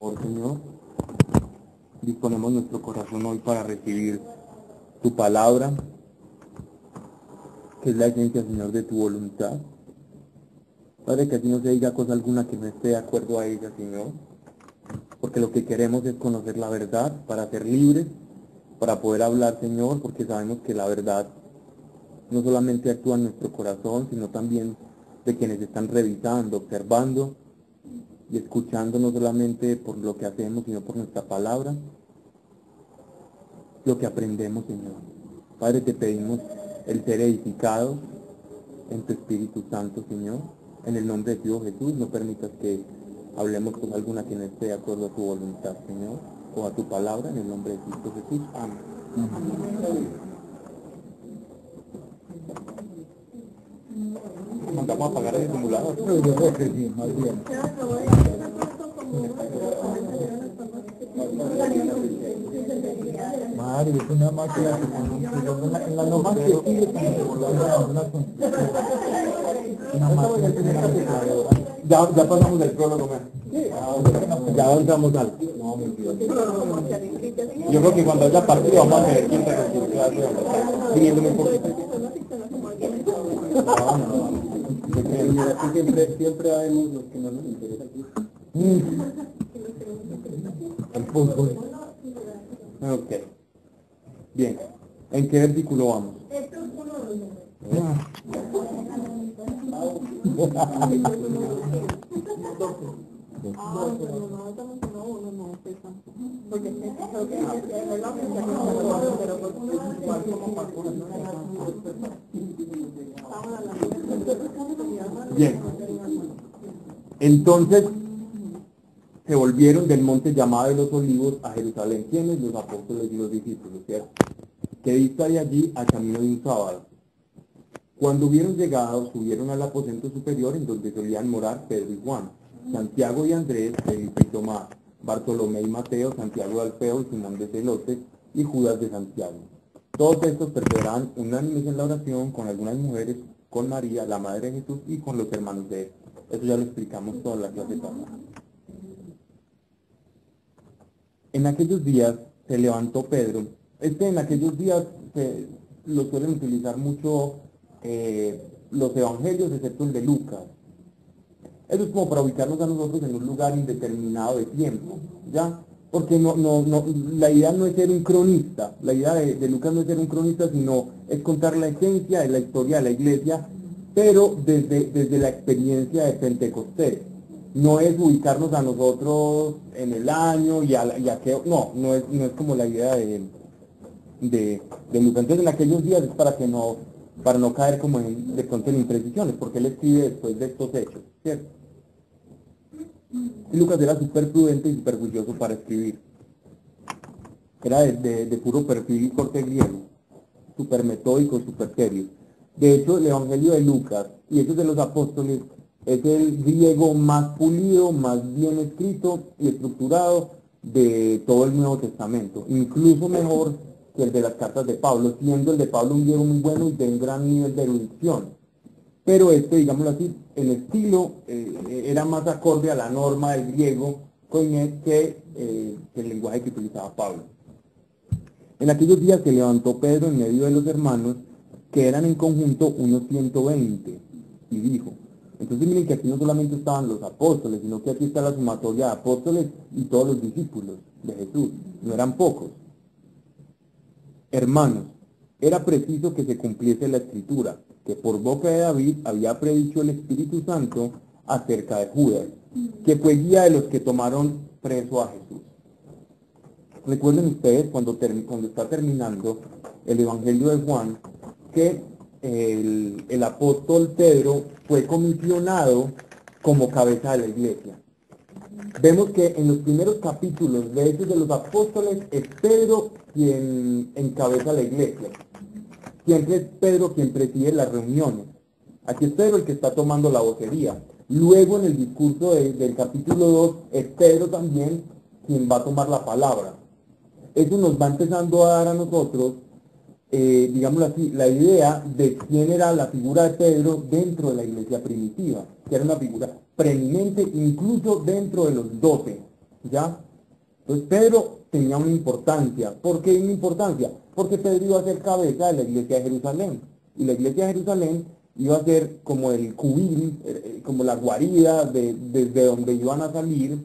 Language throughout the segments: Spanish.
Por Señor, disponemos nuestro corazón hoy para recibir tu palabra, que es la esencia, Señor, de tu voluntad. Padre, que así no se diga cosa alguna que no esté de acuerdo a ella, Señor, porque lo que queremos es conocer la verdad para ser libres, para poder hablar, Señor, porque sabemos que la verdad no solamente actúa en nuestro corazón, sino también de quienes están revisando, observando y escuchando, no solamente por lo que hacemos, sino por nuestra palabra, lo que aprendemos, Señor. Padre, te pedimos el ser edificados en tu Espíritu Santo, Señor. En el nombre de Dios Jesús, no permitas que hablemos con alguna que no esté de acuerdo a tu voluntad, Señor, o a tu palabra, en el nombre de Cristo Jesús. Amén. Mandamos a apagar el simulador. Yo creo que sí, más bien. Mario, es una máquina que en la normal que sigue una máquina que tiene Ya pasamos el prólogo, ya avanzamos algo. Yo creo que cuando haya partido vamos a tener que interrumpir viniéndome un poquito. Siempre vemos los que no nos interesa aquí. el fútbol. Ok. Bien. ¿En qué versículo vamos? Bien. Entonces se volvieron del monte llamado de los Olivos a Jerusalén. ¿Quiénes? Los apóstoles y los discípulos, ¿cierto? Que dista de allí al camino de un sábado. Cuando hubieron llegado, subieron al aposento superior en donde solían morar Pedro y Juan, Santiago y Andrés, Felipe y Tomás, Bartolomé y Mateo, Santiago de Alfeo y Simón de Celote y Judas de Santiago. Todos estos perseveraban unánimes en la oración con algunas mujeres, con María, la madre de Jesús, y con los hermanos de él. Eso ya lo explicamos toda la clase pasada. En aquellos días se levantó Pedro. En aquellos días lo suelen utilizar mucho los evangelios, excepto el de Lucas. Eso es como para ubicarnos a nosotros en un lugar indeterminado de tiempo, ¿ya? Porque la idea no es ser un cronista, la idea de Lucas no es ser un cronista, sino es contar la esencia de la historia de la iglesia, pero desde la experiencia de Pentecostés. No es ubicarnos a nosotros en el año y a qué, no es como la idea de Lucas. Entonces en aquellos días es para no caer como de pronto en imprecisiones, porque él escribe después de estos hechos, ¿cierto? Y Lucas era súper prudente y súper juicioso para escribir. Era de puro perfil y corte griego, súper metódico, súper serio. De hecho, el Evangelio de Lucas y Hechos de los Apóstoles es el griego más pulido, más bien escrito y estructurado de todo el Nuevo Testamento, incluso mejor que el de las cartas de Pablo, siendo el de Pablo un griego muy bueno y de un gran nivel de erudición. Pero digámoslo así, el estilo era más acorde a la norma del griego que el lenguaje que utilizaba Pablo. En aquellos días se levantó Pedro en medio de los hermanos, que eran en conjunto unos 120, y dijo. Entonces miren que aquí no solamente estaban los apóstoles, sino que aquí está la sumatoria de apóstoles y todos los discípulos de Jesús, no eran pocos. Hermanos, era preciso que se cumpliese la escritura, que por boca de David había predicho el Espíritu Santo acerca de Judas, que fue guía de los que tomaron preso a Jesús. Recuerden ustedes cuando está terminando el Evangelio de Juan, que el apóstol Pedro fue comisionado como cabeza de la iglesia. Vemos que en los primeros capítulos de Hechos de los Apóstoles es Pedro quien encabeza la iglesia. Siempre es Pedro quien preside las reuniones. Aquí es Pedro el que está tomando la vocería. Luego en el discurso del capítulo 2 es Pedro también quien va a tomar la palabra. Eso nos va empezando a dar a nosotros, digámoslo así, la idea de quién era la figura de Pedro dentro de la iglesia primitiva, que era una figura preeminente incluso dentro de los 12. ¿ya? Entonces Pedro tenía una importancia. ¿Por qué una importancia? Porque Pedro iba a ser cabeza de la iglesia de Jerusalén. Y la iglesia de Jerusalén iba a ser como el cubil, como la guarida desde donde iban a salir,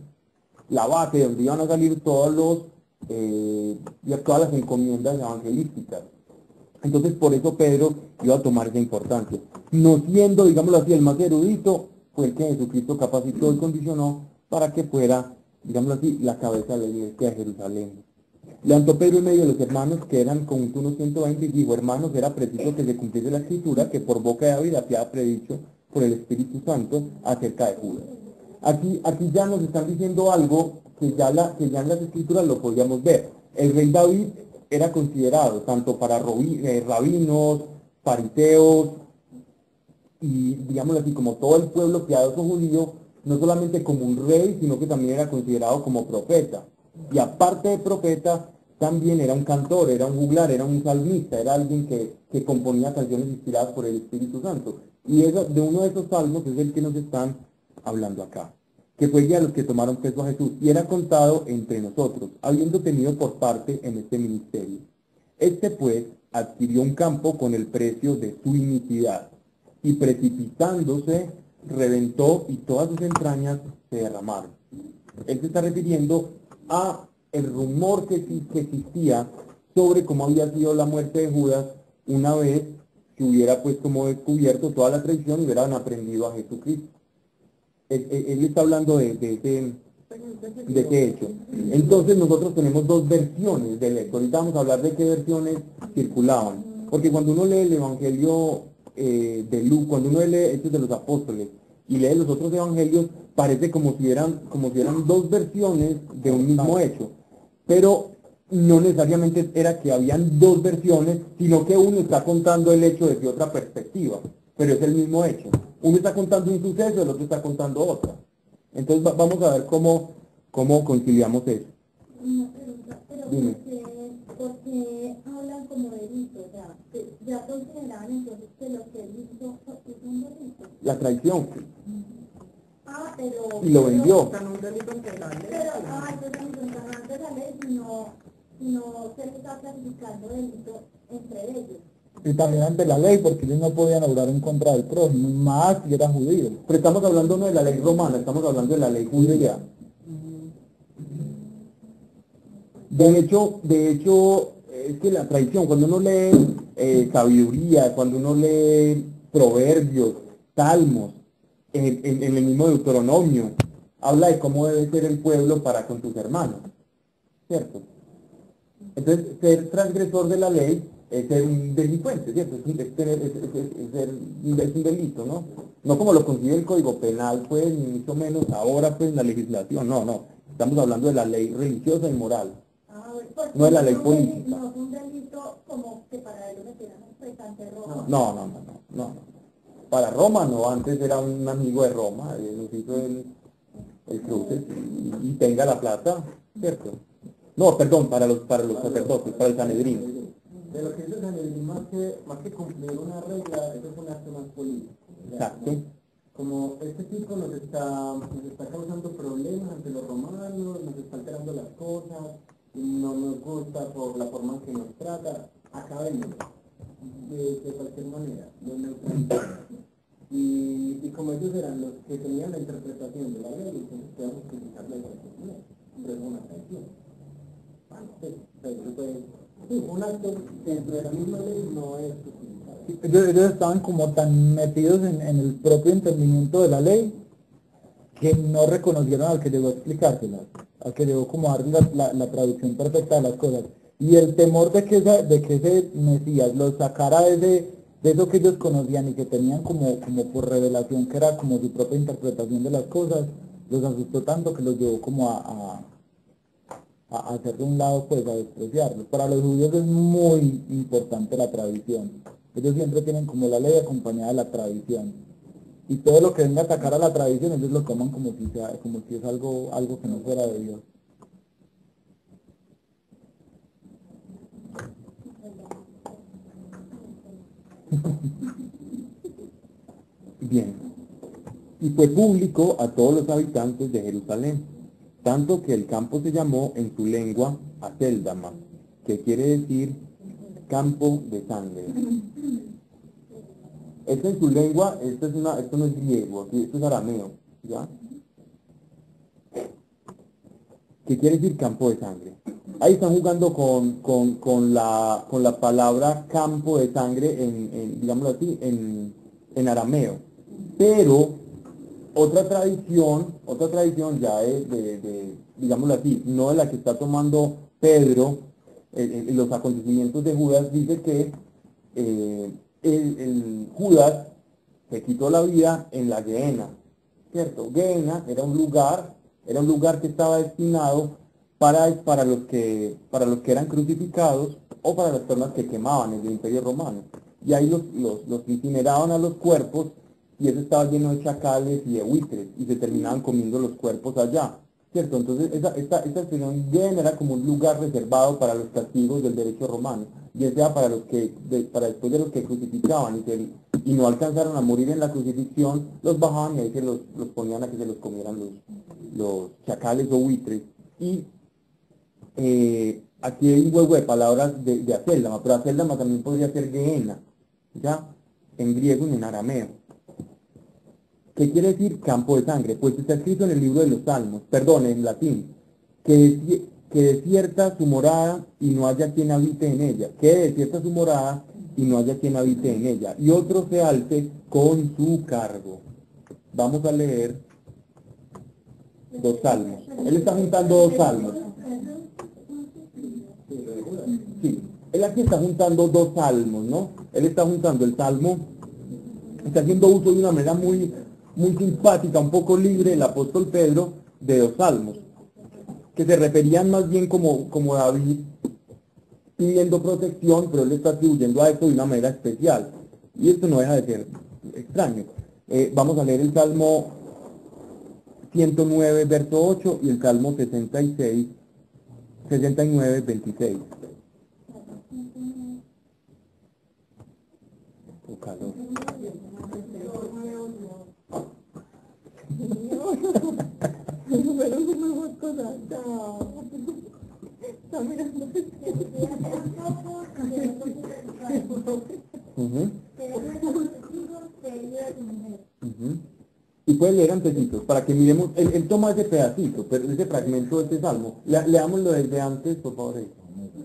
la base de donde iban a salir todas las encomiendas evangelísticas. Entonces por eso Pedro iba a tomar esa importancia. No siendo, digámoslo así, el más erudito, fue el que Jesucristo capacitó y condicionó para que fuera, digámoslo así, la cabeza de la iglesia de Jerusalén. Levantó Pedro en medio de los hermanos, que eran con unos 120, y dijo: hermanos, era preciso que se cumpliese la escritura, que por boca de David había predicho por el Espíritu Santo acerca de Judas. Aquí ya nos están diciendo algo que ya en las escrituras lo podíamos ver. El rey David era considerado tanto para rabinos, fariseos y, digámoslo así, como todo el pueblo piadoso judío, no solamente como un rey, sino que también era considerado como profeta. Y aparte de profeta, también era un cantor, era un juglar, era un salmista, era alguien que componía canciones inspiradas por el Espíritu Santo. Y de uno de esos salmos es el que nos están hablando acá, que fue ya los que tomaron peso a Jesús, y era contado entre nosotros, habiendo tenido por parte en este ministerio. Este pues adquirió un campo con el precio de su iniquidad, y precipitándose, reventó, y todas sus entrañas se derramaron. Él se está refiriendo a el rumor que existía sobre cómo había sido la muerte de Judas una vez que hubiera pues como descubierto toda la traición y hubieran aprendido a Jesucristo. Él está hablando de ese hecho. Entonces nosotros tenemos dos versiones del hecho. Ahorita vamos a hablar de qué versiones circulaban. Porque cuando uno lee el Evangelio de Lucas, cuando uno lee Hechos de los Apóstoles y lee los otros evangelios, parece como si eran dos versiones de un mismo hecho. Pero no necesariamente era que habían dos versiones, sino que uno está contando el hecho desde otra perspectiva, pero es el mismo hecho. Uno está contando un suceso, el otro está contando otra. Entonces vamos a ver cómo conciliamos eso. Una pregunta, pero Dime. ¿por qué hablan como delito? O sea, que ya consideraban entonces que lo que él hizo es un delito. La traición. Pero... Y lo vendió. Pero, entonces no están ante la ley, sino se les está clasificando delito entre ellos. Y también ante la ley, porque ellos no podían obrar en contra del prójimo, más si era judío. Pero estamos hablando no de la ley romana, estamos hablando de la ley judía. De hecho, es que la traición, cuando uno lee sabiduría, cuando uno lee proverbios, salmos, en el mismo Deuteronomio, habla de cómo debe ser el pueblo para con sus hermanos, ¿cierto? Entonces, ser transgresor de la ley es ser un delincuente, ¿cierto? Es un delito, ¿no? No como lo concibe el Código Penal, pues, ni mucho menos ahora, pues, en la legislación, no. Estamos hablando de la ley religiosa y moral. No de la ley política. No es un delito como que para ellos metieran un pecante rojo. No. Para Roma no, antes era un amigo de Roma, nos hizo el cruce y tenga la plata, ¿cierto? No, perdón, para los sacerdotes, para el Sanedrín. De lo que dice el Sanedrín, más que cumplir una regla, eso es un acto más político. Exacto. Como este tipo nos está causando problemas ante los romanos, nos está alterando las cosas, no nos gusta por la forma en que nos trata, acabemos de cualquier manera, lo neutralizamos. Y como ellos eran los que tenían la interpretación de la ley, entonces podemos criticar la interpretación, pero es una traición. Un acto dentro de la misma ley no es justificable. Ellos estaban como tan metidos en el propio entendimiento de la ley que no reconocieron al que llegó a explicárselas, al que llegó como a dar la traducción perfecta de las cosas. Y el temor de que ese Mesías los sacara de eso que ellos conocían y que tenían como por revelación, que era como su propia interpretación de las cosas, los asustó tanto que los llevó como a hacer de un lado, pues a despreciarlo. Para los judíos es muy importante la tradición. Ellos siempre tienen como la ley acompañada de la tradición. Y todo lo que venga a atacar a la tradición, ellos lo toman como si es algo que no fuera de Dios. Bien. Y fue público a todos los habitantes de Jerusalén. tanto que el campo se llamó en su lengua Aceldama, que quiere decir campo de sangre. Esto en su lengua, esto no es griego, aquí, esto es arameo, ¿ya? Que quiere decir campo de sangre. Ahí están jugando con la palabra campo de sangre digámoslo así, en arameo. Pero otra tradición ya es digámoslo así, no de la que está tomando Pedro, en los acontecimientos de Judas, dice que el Judas se quitó la vida en la Gehenna, ¿cierto? Gehenna era un lugar que estaba destinado para los que eran crucificados o para las personas que quemaban en el Imperio Romano. Y ahí los incineraban a los cuerpos y eso estaba lleno de chacales y de buitres y se terminaban comiendo los cuerpos allá, ¿cierto? Entonces esta expresión Gehenna era como un lugar reservado para los castigos del derecho romano, ya sea para después de los que crucificaban y no alcanzaron a morir en la crucifixión, los bajaban y ahí se los ponían a que se los comieran los chacales o buitres. Y aquí hay un juego de palabras de Aceldama, pero Aceldama también podría ser Gehenna, ¿ya? En griego y en arameo. ¿Qué quiere decir campo de sangre? Pues está escrito en el libro de los Salmos, perdón, en latín, que desierta su morada y no haya quien habite en ella, que desierta su morada y no haya quien habite en ella, y otro se alce con su cargo. Vamos a leer 2 salmos. Él está juntando 2 salmos. Sí, él aquí está juntando 2 salmos, ¿no? Él está juntando el salmo, está haciendo uso de una manera muy simpática, un poco libre, el apóstol Pedro, de 2 salmos, que se referían más bien como David pidiendo protección, pero él está atribuyendo a esto de una manera especial. Y esto no deja de ser extraño. Vamos a leer el Salmo 109, verso 8, y el Salmo 69, 26. Oh, calor. Pero no me gusta nada. Está mirando. Y puede leer antecitos para que miremos, él toma ese pedacito, pero ese fragmento de este salmo. Leámoslo desde antes, por favor.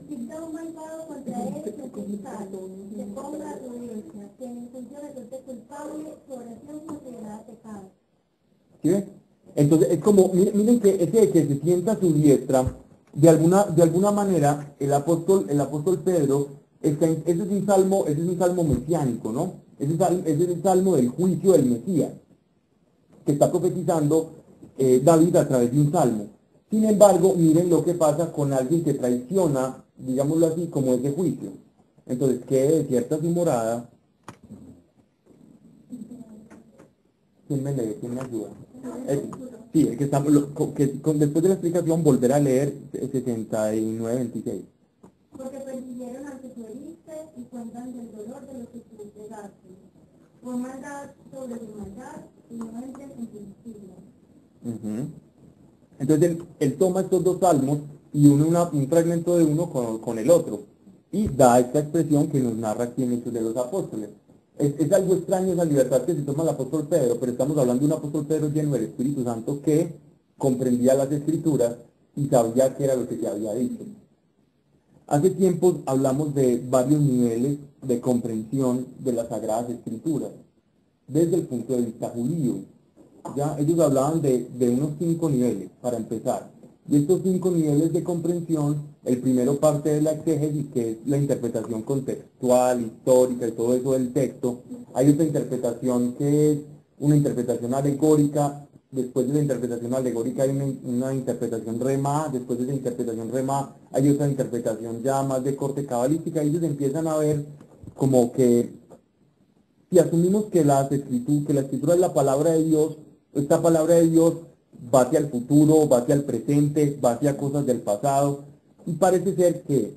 Quita un malvado contra él, se compensado, se ponga a su derecha, que en el juicio resulte culpable, su oración considerada pecado. ¿Sí ves? Entonces es como, miren que ese de que se sienta a su diestra, de alguna manera el apóstol Pedro, ese es un salmo mesiánico, ¿no? Ese es el salmo del juicio del Mesías, que está profetizando David a través de un salmo. Sin embargo, miren lo que pasa con alguien que traiciona, digámoslo así, como ese juicio. Entonces, que desierta su morada. ¿Quién me lee? ¿Quién me ayuda? Sí, el que estamos, después de la explicación volver a leer 69:26. Porque persiguieron al que tú heriste y cuentan del dolor de los que tú llegaste. Fue maldad sobre su maldad y no entren en su justicia. Entonces él toma estos 2 salmos y une un fragmento de uno con el otro y da esta expresión que nos narra aquí en Hechos de los Apóstoles. Es algo extraño esa libertad que se toma el apóstol Pedro, pero estamos hablando de un apóstol Pedro lleno del Espíritu Santo que comprendía las Escrituras y sabía qué era lo que se había dicho. Hace tiempo hablamos de varios niveles de comprensión de las Sagradas Escrituras, desde el punto de vista judío. Ya ellos hablaban de unos 5 niveles, para empezar. Y estos 5 niveles de comprensión, el primero parte de la exégesis, que es la interpretación contextual, histórica y todo eso del texto. Hay otra interpretación que es una interpretación alegórica. Después de la interpretación alegórica hay una interpretación remá. Después de esa interpretación remá hay otra interpretación ya más de corte cabalística. Y ellos empiezan a ver como que si asumimos que la escritura es la palabra de Dios, esta palabra de Dios va hacia el futuro, va hacia el presente, va hacia cosas del pasado, y parece ser que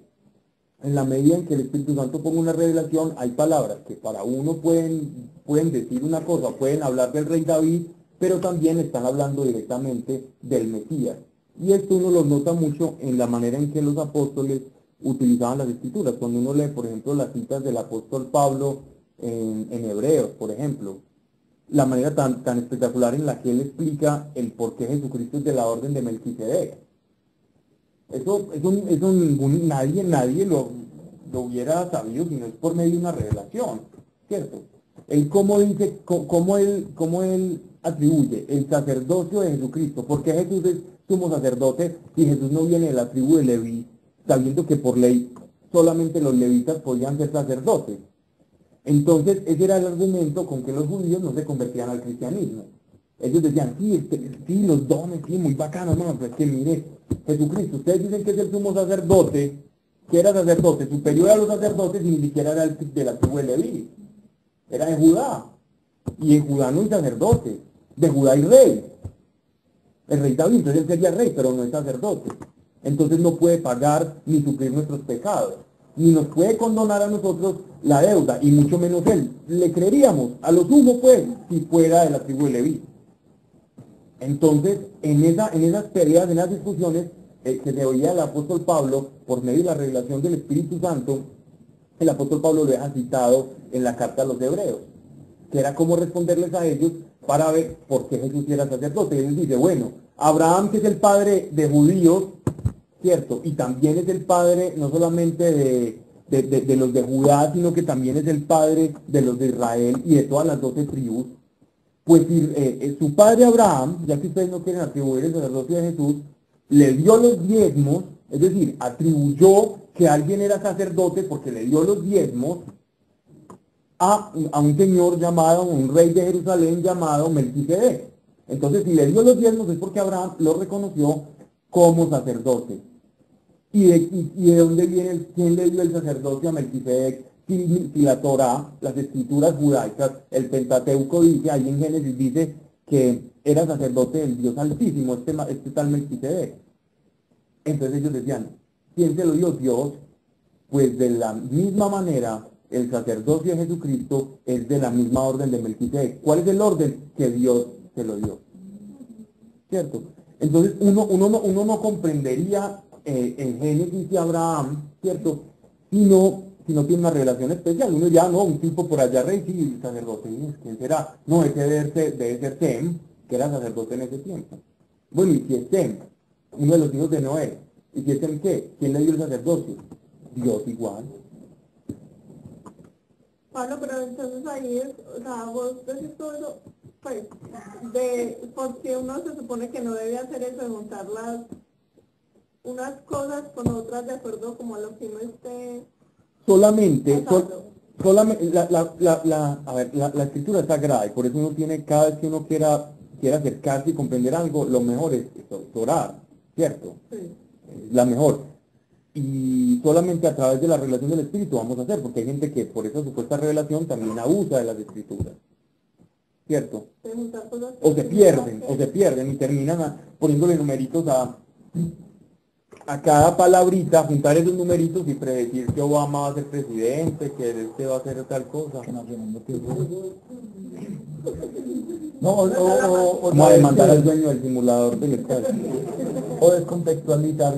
en la medida en que el Espíritu Santo ponga una revelación, hay palabras que para uno pueden decir una cosa, pueden hablar del rey David, pero también están hablando directamente del Mesías. Y esto uno lo nota mucho en la manera en que los apóstoles utilizaban las escrituras. Cuando uno lee, por ejemplo, las citas del apóstol Pablo en Hebreos, por ejemplo, la manera tan espectacular en la que él explica el por qué Jesucristo es de la orden de Melquisedec. Eso nadie lo hubiera sabido si no es por medio de una revelación, ¿cierto? Él cómo dice, cómo él atribuye el sacerdocio de Jesucristo, porque Jesús es sumo sacerdote y Jesús no viene de la tribu de Leví, sabiendo que por ley solamente los levitas podían ser sacerdotes. Entonces, ese era el argumento con que los judíos no se convertían al cristianismo. Ellos decían, sí, los dones, sí, muy bacano, no, pero es que mire, Jesucristo, ustedes dicen que es el sumo sacerdote, que era sacerdote superior a los sacerdotes y ni siquiera era de la tribu de Leví, era de Judá. Y en Judá no hay sacerdote, de Judá hay rey. El rey David, entonces él sería rey, pero no es sacerdote. Entonces no puede pagar ni suplir nuestros pecados, ni nos puede condonar a nosotros la deuda, y mucho menos él. Le creeríamos, a lo sumo pues, si fuera de la tribu de Leví. Entonces, en esas peleas, en esas discusiones que se oía el apóstol Pablo, por medio de la revelación del Espíritu Santo, el apóstol Pablo lo deja citado en la carta a los hebreos, que era cómo responderles a ellos para ver por qué Jesús era sacerdote. Y él dice, bueno, Abraham, que es el padre de judíos, ¿cierto? Y también es el padre no solamente de los de Judá, sino que también es el padre de los de Israel y de todas las 12 tribus. Pues su padre Abraham, ya que ustedes no quieren atribuir el sacerdocio de Jesús, le dio los diezmos, es decir, atribuyó que alguien era sacerdote porque le dio los diezmos a un señor llamado, un rey de Jerusalén llamado Melquisedec. Entonces, si le dio los diezmos es porque Abraham lo reconoció como sacerdote. ¿Y de dónde viene quién le dio el sacerdocio a Melquisedec? Si la Torá, las escrituras judaicas, el Pentateuco dice, ahí en Génesis dice que era sacerdote del Dios Altísimo, este tal Melquisedec. Entonces ellos decían, ¿quién se lo dio? Dios. Pues de la misma manera, el sacerdocio de Jesucristo es de la misma orden de Melquisedec. ¿Cuál es el orden? Que Dios se lo dio. ¿Cierto? Entonces uno no comprendería en Génesis y Abraham, ¿cierto? Si no tiene una revelación especial. Uno ya, no, un tipo por allá rey, sí, sacerdote, ¿quién será? No, ese debe ser Sem, que era sacerdote en ese tiempo. Bueno, y si es Sem, uno de los hijos de Noé, ¿y si es Sem qué? ¿Quién le dio el sacerdocio? Dios igual. Pablo, pero entonces ahí es, o sea, vos decís todo eso, pues, porque uno se supone que no debe hacer eso de juntar unas cosas con otras de acuerdo como a lo que uno esté Solamente pasando. la escritura es sagrada y por eso uno tiene, cada vez que uno quiera acercarse y comprender algo, lo mejor es orar, ¿cierto? Sí. Es la mejor. Y solamente a través de la revelación del Espíritu vamos a hacer, porque hay gente que por esa supuesta revelación también abusa de las escrituras, ¿cierto? De juntar cosas O se pierden y terminan poniéndole numeritos a cada palabrita, juntar esos numeritos y predecir que Obama va a ser presidente, que este va a hacer tal cosa. No, Como a demandar al dueño del simulador del estadio. o descontextualizar,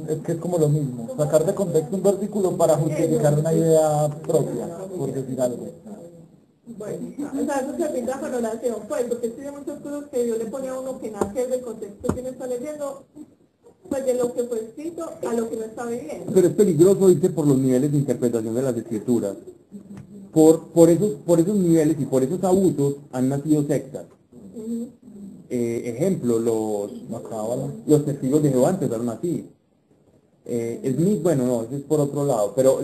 es que es como lo mismo, sacar de contexto un versículo para justificar una idea propia, por decir algo. Bueno, o sea, eso se pinta con oración, pues, porque sí hay muchas cosas que yo le ponía a uno que nada que es del contexto que me está leyendo, pues de lo que fue escrito a lo que no está viviendo. Pero es peligroso irse por los niveles de interpretación de las escrituras. Por esos niveles y por esos abusos han nacido sectas. Ejemplo, los testigos de Jehová empezaron así. Bueno, no, eso es por otro lado, pero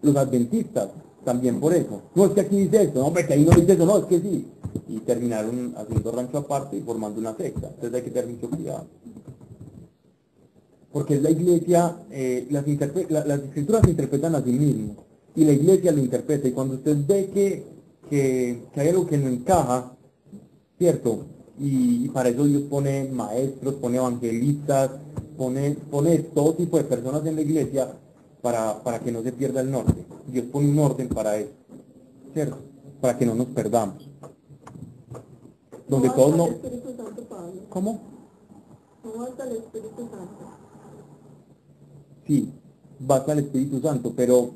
los adventistas también por eso. No, es que aquí dice esto, no, hombre, que ahí no dice eso, no, es que sí. Y terminaron haciendo rancho aparte y formando una secta. Entonces hay que tener mucho cuidado. Porque la iglesia, las escrituras se interpretan a sí mismas y la iglesia lo interpreta. Y cuando usted ve que hay algo que no encaja, ¿cierto? Y para eso Dios pone maestros, pone evangelistas, pone todo tipo de personas en la iglesia para que no se pierda el norte. Dios pone un orden para eso, ¿cierto? Para que no nos perdamos. Donde todos no... Espíritu Santo, Pablo. ¿Cómo? No basta el Espíritu Santo. Sí, basta el Espíritu Santo, pero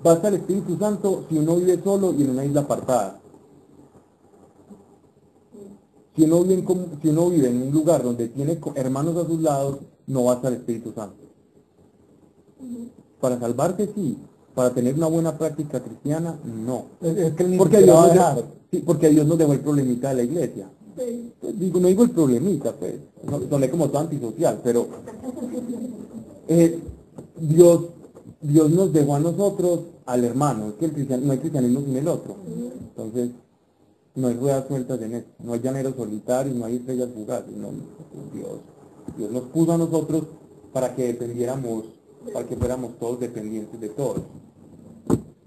basta el Espíritu Santo si uno vive solo y en una isla apartada. Si uno vive en un lugar donde tiene hermanos a sus lados, no basta el Espíritu Santo. Para salvarse sí, para tener una buena práctica cristiana, no. Es que él ni Porque siquiera va a Dios, dejar. sí, porque Dios nos dejó el problemita de la iglesia. Sí. Pues no digo el problemita, pues, no, soné como todo antisocial, pero Dios nos dejó a nosotros al hermano, es que no hay cristianismo sin el otro. Entonces, no hay ruedas sueltas en esto, no hay llaneros solitarios, no hay estrellas fugaces, no, Dios nos puso a nosotros para que dependiéramos, para que fuéramos todos dependientes de todos.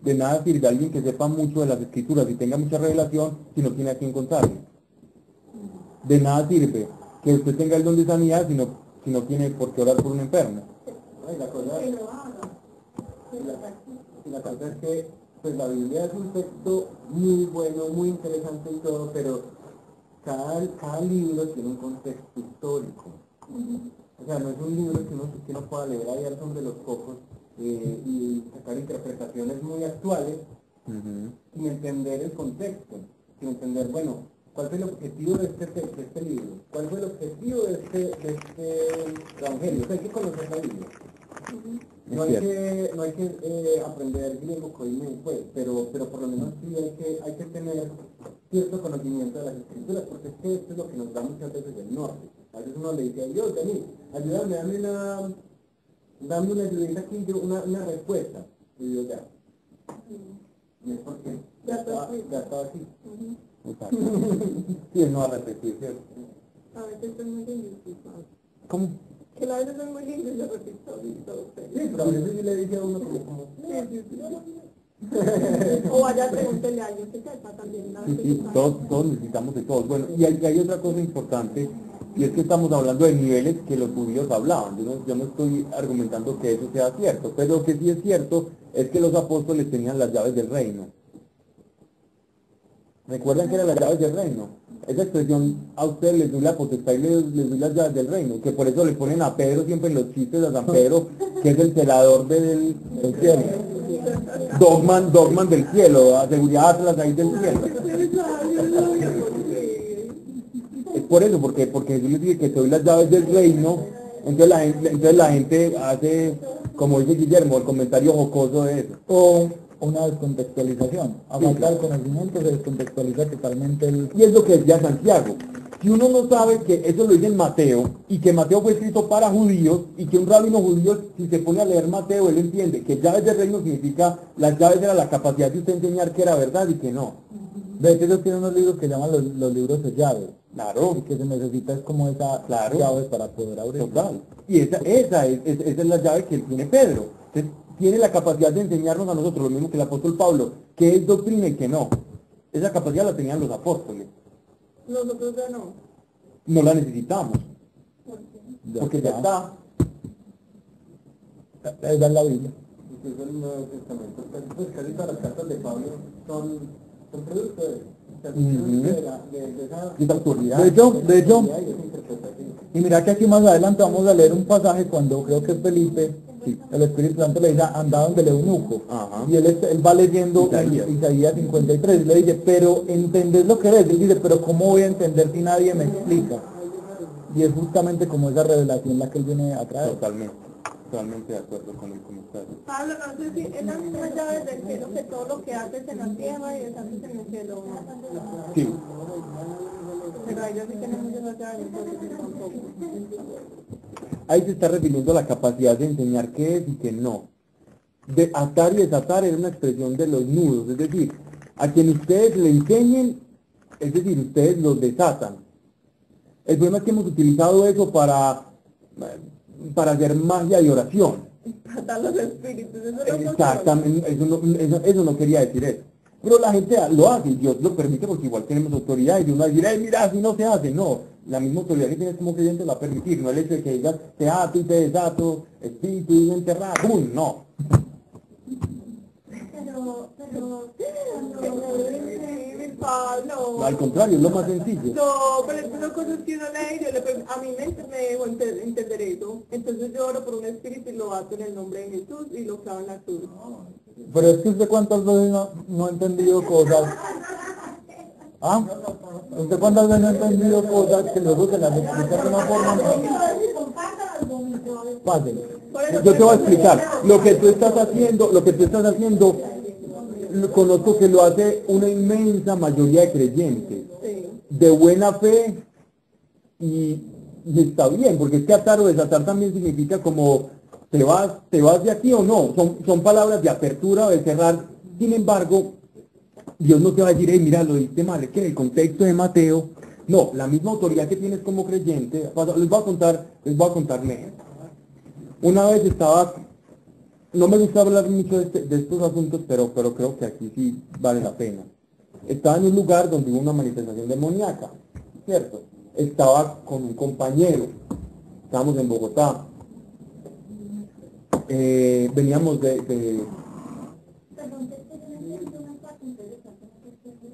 De nada sirve alguien que sepa mucho de las escrituras y tenga mucha revelación si no tiene a quien contarle. De nada sirve que usted tenga el don de sanidad si no tiene por qué orar por un enfermo. Y la cosa es que pues la Biblia es un texto muy bueno, muy interesante y todo, pero cada libro tiene un contexto histórico. O sea, no es un libro que uno pueda leer ahí al son de los cocos y sacar interpretaciones muy actuales sin entender el contexto, sin entender, bueno, ¿cuál fue el objetivo de este libro? ¿Cuál fue el objetivo de este evangelio? O sea, hay que conocer la Biblia. No hay que aprender griego, coime, pues, pero por lo menos sí hay que tener cierto conocimiento de las escrituras, porque es que esto es lo que nos da muchas veces el norte. A veces uno le dice a Dios, vení, ayúdame, dame una ayudita aquí, una respuesta. Y Dios ya. Y es porque ya estaba aquí. Exacto. Sí, él no va a repetir, ¿cierto? A veces es muy difícil. ¿Cómo? Que a veces es muy lindo y yo repito y todo. Sí, pero a veces sí le dice a uno como O vaya a preguntarle a alguien que sepa también. Sí, todos necesitamos de todos. Bueno, y hay otra cosa importante, y es que estamos hablando de niveles que los judíos hablaban. Yo no estoy argumentando que eso sea cierto, pero lo que sí es cierto es que los apóstoles tenían las llaves del reino. ¿Recuerdan que eran las llaves del reino? Esa expresión, a ustedes les doy la potestad y les doy las llaves del reino, que por eso le ponen a Pedro siempre en los chistes, a San Pedro, que es el celador del cielo. Dogman del cielo, a seguridad Atlas ahí del cielo. Es por eso, porque Jesús les dice que te doy las llaves del reino, entonces la gente hace, como dice Guillermo, el comentario jocoso de eso. O una descontextualización. A falta de conocimiento se descontextualiza totalmente el... Y es lo que decía Santiago. Si uno no sabe que eso lo dice en Mateo, y que Mateo fue escrito para judíos, y que un rabino judío, si se pone a leer Mateo, él entiende que llaves del reino significa, las llaves era la capacidad de usted enseñar que era verdad y que no. De hecho, ellos tienen unos libros que llaman los libros sellados. Claro. Y que se necesita es como esa llave para poder abrir. Total. Y esa es la llave que tiene Pedro. Entonces, tiene la capacidad de enseñarnos a nosotros, lo mismo que el apóstol Pablo, que es doctrina y que no. Esa capacidad la tenían los apóstoles. Nosotros ya no. No la necesitamos, porque ya está. Esa es la Biblia. incluso el Nuevo Testamento, pues casi todas las cartas de Pablo son producto de esa autoridad. De hecho, y esa interpretación. y mira que aquí más adelante vamos a leer un pasaje cuando creo que es Felipe, el Espíritu Santo le dice, anda donde el eunuco. Ajá. Y él va leyendo Isaías 53 y le dice, pero ¿entendés lo que es? Él dice, pero ¿cómo voy a entender si nadie me explica? Y es justamente como esa revelación la que él viene a traer. Totalmente de acuerdo con el comentario. Pablo, no sé si es la misma llave del cielo, que todo lo que haces en la tierra y deshaces en el cielo. Sí, Pero ellos sí tenemos esa llave, entonces tampoco. ahí se está refiriendo a la capacidad de enseñar qué es y qué no. De atar y desatar es una expresión de los nudos, es decir, a quien ustedes le enseñen, es decir, ustedes los desatan. El problema es que hemos utilizado eso para hacer magia y oración. Tratar los espíritus, eso no funciona. Exactamente, eso no quería decir eso. Pero la gente lo hace y Dios lo permite porque igual tenemos autoridad y uno va a decir, mira, así no se hace. No, la misma autoridad que tienes como creyente va a permitir, no el hecho de que digas, te ato y te desato, espíritu y enterrado, ¡uy! No. Pero cuando dice Ah, no. Al contrario, es lo más sencillo. No, pero es que son cosas que uno lee y a mí me dejó entender eso. Entonces yo oro por un espíritu y lo bato en el nombre de Jesús y lo clavo en la cruz. Pero es que usted cuántas veces no ha entendido cosas. ¿Ah? ¿Usted cuántas veces no ha entendido cosas que luego se las explica de una forma? Fácil. Yo te voy a explicar. Lo que tú estás haciendo, conozco que lo hace una inmensa mayoría de creyentes, Sí. de buena fe, y está bien, porque es que atar o desatar también significa como te vas de aquí o no, son palabras de apertura o de cerrar. Sin embargo, Dios no te va a decir, hey, mira, lo diste mal, es que en el contexto de Mateo, no, la misma autoridad que tienes como creyente, les voy a contar un ejemplo. Una vez estaba, no me gusta hablar mucho de estos asuntos, pero creo que aquí sí vale la pena. Estaba en un lugar donde hubo una manifestación demoníaca, ¿cierto? Estaba con un compañero, estábamos en Bogotá, veníamos de Perdón, que yo necesito una parte interesante, no sé si es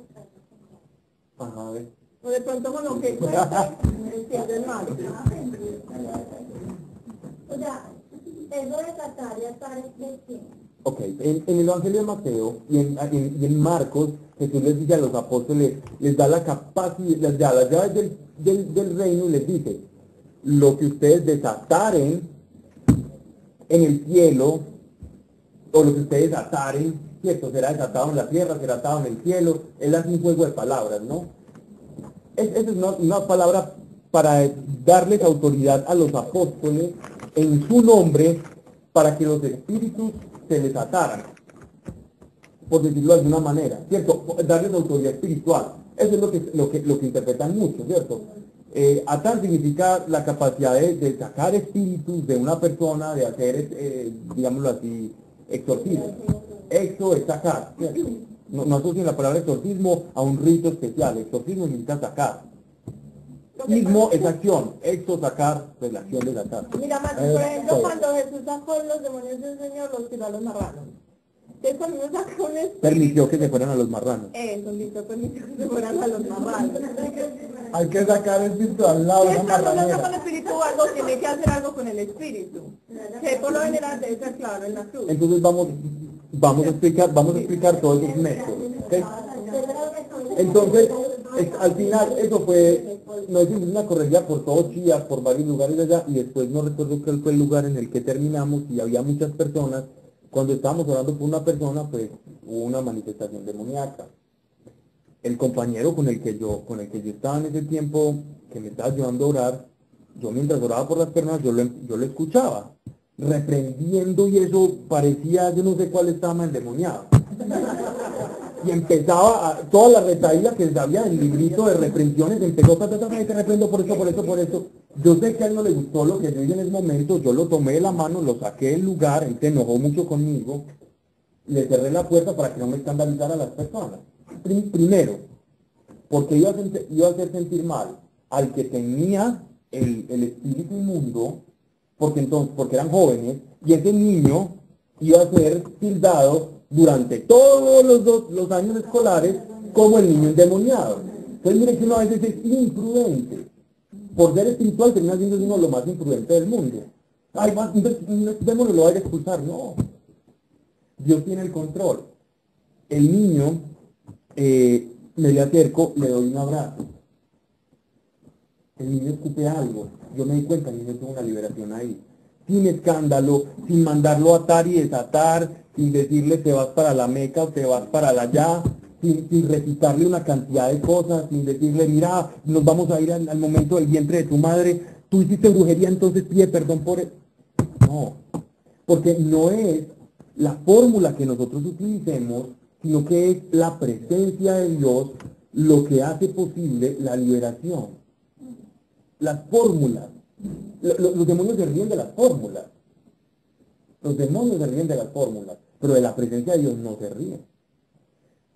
ajá, a ver. O de pronto con lo que cuenta, entienden mal. O sea, eso de tratar y atar es de quién. Ok, en el Evangelio de Mateo y en Marcos, Jesús les dice a los apóstoles, les da la capacidad, les da las llaves del reino y les dice, lo que ustedes desataren en el cielo, o lo que ustedes ataren, ¿cierto? Será desatado en la tierra, será atado en el cielo, él hace un juego de palabras, ¿no? Esa es una palabra para darles autoridad a los apóstoles en su nombre para que los espíritus se les ataran, por decirlo de alguna manera, ¿cierto? Darles autoridad espiritual. Eso es lo que interpretan mucho, ¿cierto? Atar significa la capacidad de sacar espíritus de una persona, de hacer, digámoslo así, exorcismo. Exo es sacar, ¿cierto? No asocien la palabra exorcismo a un rito especial. Exorcismo significa sacar. Ismo es acción. Exo, sacar, pues la acción de sacar. Mira, Mati, por ejemplo, cuando Jesús sacó los demonios del Señor, los tiró a los marranos. Entonces, cuando uno sacó un espíritu, Permitió que se fueran a los marranos. eso, listo, permitió que se fueran a los marranos. Hay que sacar el espíritu al lado de Si una cuando uno saca marranera. el espíritu o algo, tiene que hacer algo con el espíritu. Que por lo general debe ser claro en la cruz. Entonces vamos a explicar todos esos métodos. ¿Ok? Entonces, al final eso fue, nos hicimos una correría por todo Chía, por varios lugares de allá, y después no recuerdo cuál fue el lugar en el que terminamos, y había muchas personas. Cuando estábamos orando por una persona, pues hubo una manifestación demoníaca. El compañero con el que yo estaba en ese tiempo, que me estaba ayudando a orar, yo mientras oraba por las personas, yo lo escuchaba, reprendiendo, y eso parecía, yo no sé cuál estaba más endemoniado. Y empezaba toda la retaíla que sabía del librito de reprensiones, empezó, te reprendo por eso. Yo sé que a él no le gustó lo que yo hice en ese momento, yo lo tomé de la mano, lo saqué del lugar, él se enojó mucho conmigo, le cerré la puerta para que no me escandalizara a las personas. Primero, porque iba a hacer sentir mal al que tenía el espíritu inmundo, porque eran jóvenes, y ese niño iba a ser tildado durante todos los años escolares como el niño endemoniado. Entonces mire que uno a veces es imprudente. Por ser espiritual termina siendo uno lo más imprudente del mundo. Ay, démoslo, lo vaya a expulsar. No. Dios tiene el control. El niño, me le acerco, le doy un abrazo. El niño escupe algo. Yo me di cuenta, el niño tuvo una liberación ahí. Sin escándalo, sin mandarlo a atar y desatar, sin decirle te vas para la Meca o te vas para la allá, sin recitarle una cantidad de cosas, sin decirle, mira, nos vamos a ir al momento del vientre de tu madre, tú hiciste brujería, entonces pide perdón por él. No, porque no es la fórmula que nosotros utilicemos, sino que es la presencia de Dios lo que hace posible la liberación. Las fórmulas. Los demonios se ríen de las fórmulas. Los demonios se ríen de las fórmulas, pero de la presencia de Dios no se ríen.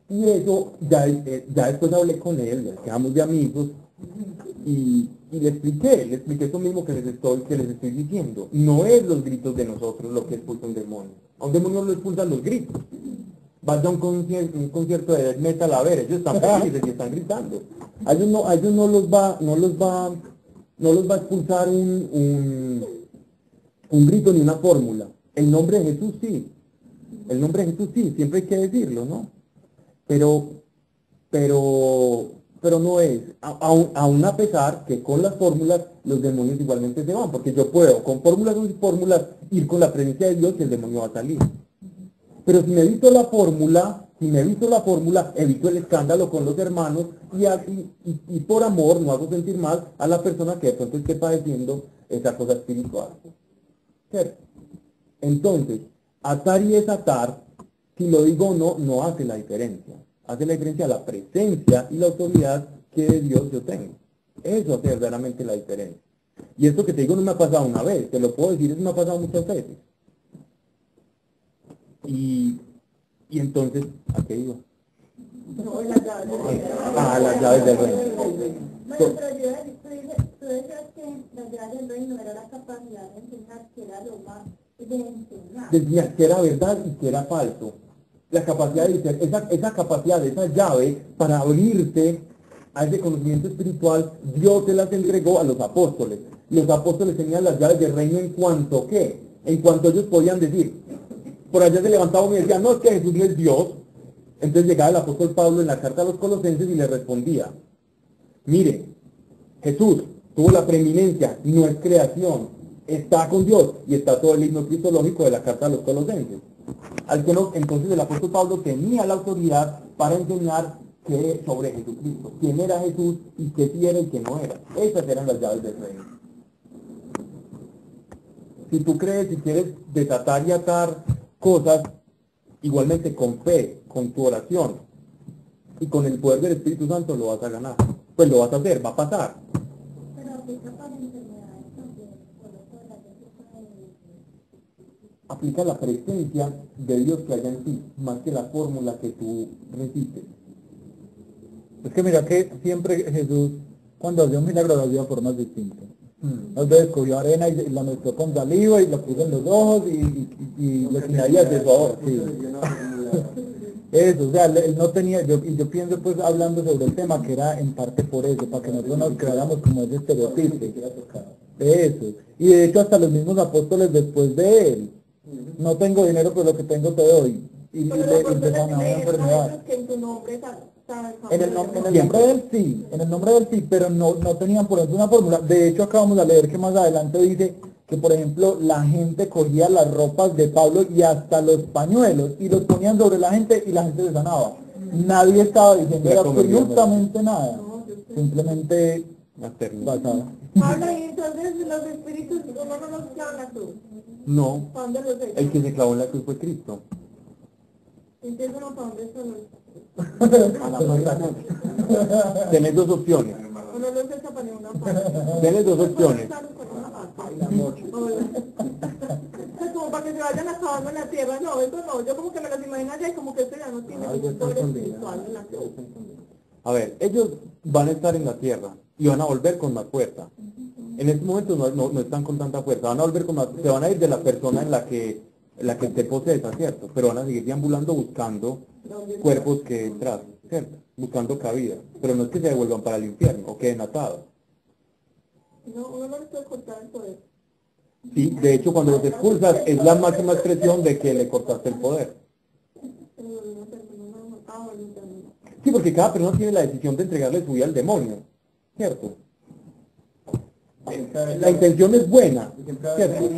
Y eso, ya después hablé con él, ya quedamos de amigos, y le expliqué eso mismo que les estoy diciendo. No es los gritos de nosotros lo que expulsa un demonio. A un demonio lo expulsan los gritos. vaya a un concierto de death metal a ver, ellos están felices y están gritando. A ellos no los va a expulsar un grito ni una fórmula. El nombre de Jesús sí. El nombre de Jesús sí, siempre hay que decirlo, ¿no? Pero no es, aún a pesar que con las fórmulas los demonios igualmente se van, porque yo puedo con fórmulas o sin fórmulas ir con la presencia de Dios y el demonio va a salir. Pero si me evito la fórmula, evito el escándalo con los hermanos y por amor no hago sentir mal a la persona que de pronto esté padeciendo esa cosa espiritual. ¿Cierto? Entonces, atar y desatar, si lo digo o no, no hace la diferencia. Hace la diferencia la presencia y la autoridad que de Dios yo tengo. Eso hace verdaderamente la diferencia. Y esto que te digo no me ha pasado una vez, te lo puedo decir, eso me ha pasado muchas veces. Y entonces, ¿a qué iba? No, las llaves del reino. Las llaves del reino. Bueno, pero tú decías que las llaves del reino era la capacidad de enseñar, que era lo más de enseñar. Decía que era verdad y que era falso. La capacidad de ser, esa capacidad, esa llave para abrirte a ese conocimiento espiritual, Dios se las entregó a los apóstoles. Los apóstoles tenían las llaves del reino en cuanto ¿qué? En cuanto ellos podían decir. Por allá se levantaban y decían, no, es que Jesús no es Dios. Entonces llegaba el apóstol Pablo en la carta a los Colosenses y le respondía, mire, Jesús tuvo la preeminencia, no es creación, está con Dios, y está todo el himno cristológico de la carta a los Colosenses. Al que no, entonces el apóstol Pablo tenía la autoridad para enseñar sobre Jesucristo, quién era Jesús y qué sí era y qué no era. Esas eran las llaves del reino. Si tú crees, si quieres desatar y atar cosas, igualmente con fe, con tu oración y con el poder del Espíritu Santo lo vas a ganar. Pues lo vas a hacer, va a pasar. Pero aplica para enfermedades también, por eso de la gente Aplica la presencia de Dios que haya en ti, más que la fórmula que tú recites. Es que mira que siempre Jesús, cuando hacía un milagro, lo hacía de formas distintas. Entonces cogió arena y la mezcló con saliva y la puso en los ojos y le tenía de favor. Sí. Eso, o sea, él no tenía, yo pienso pues hablando sobre el tema que era en parte por eso, para que nosotros nos creáramos como ese estereotipo. Eso. Y de hecho hasta los mismos apóstoles después de él, no tengo dinero, pero lo que tengo te doy. Y le sanaba una enfermedad. Que en tu nombre En el nombre de él sí, pero no tenían por ejemplo una fórmula. De hecho acabamos de leer que más adelante dice que por ejemplo la gente cogía las ropas de Pablo y hasta los pañuelos y los ponían sobre la gente y la gente se sanaba. Nadie estaba diciendo absolutamente nada, simplemente basada. Pablo, y entonces los espíritus, ¿cómo no los clavan a tú? No, ¿Para dónde los echan? el que se clavó en la cruz fue Cristo. Entonces, ¿para dónde son los? Tenés dos opciones. Uno los echa para ninguna parte. Tienes dos opciones. Como para que se vayan acabando en la tierra, no, eso no, yo como que me las imagino allá y como que esto ya no tiene ningún poder espiritual en la tierra. A ver, ellos van a estar en la tierra y van a volver con más fuerza. En este momento no están con tanta fuerza, van a volver con más, se van a ir de la persona en la que te posee, ¿cierto? Pero van a seguir deambulando buscando cuerpos que entrar, ¿cierto? Buscando cabida. Pero no es que se devuelvan para el infierno o queden atados. No, uno no les puede cortar el poder. Sí, de hecho cuando los expulsas es la máxima expresión de que le cortaste el poder. Sí, porque cada persona tiene la decisión de entregarle su vida al demonio, ¿cierto? La intención es buena, ¿cierto?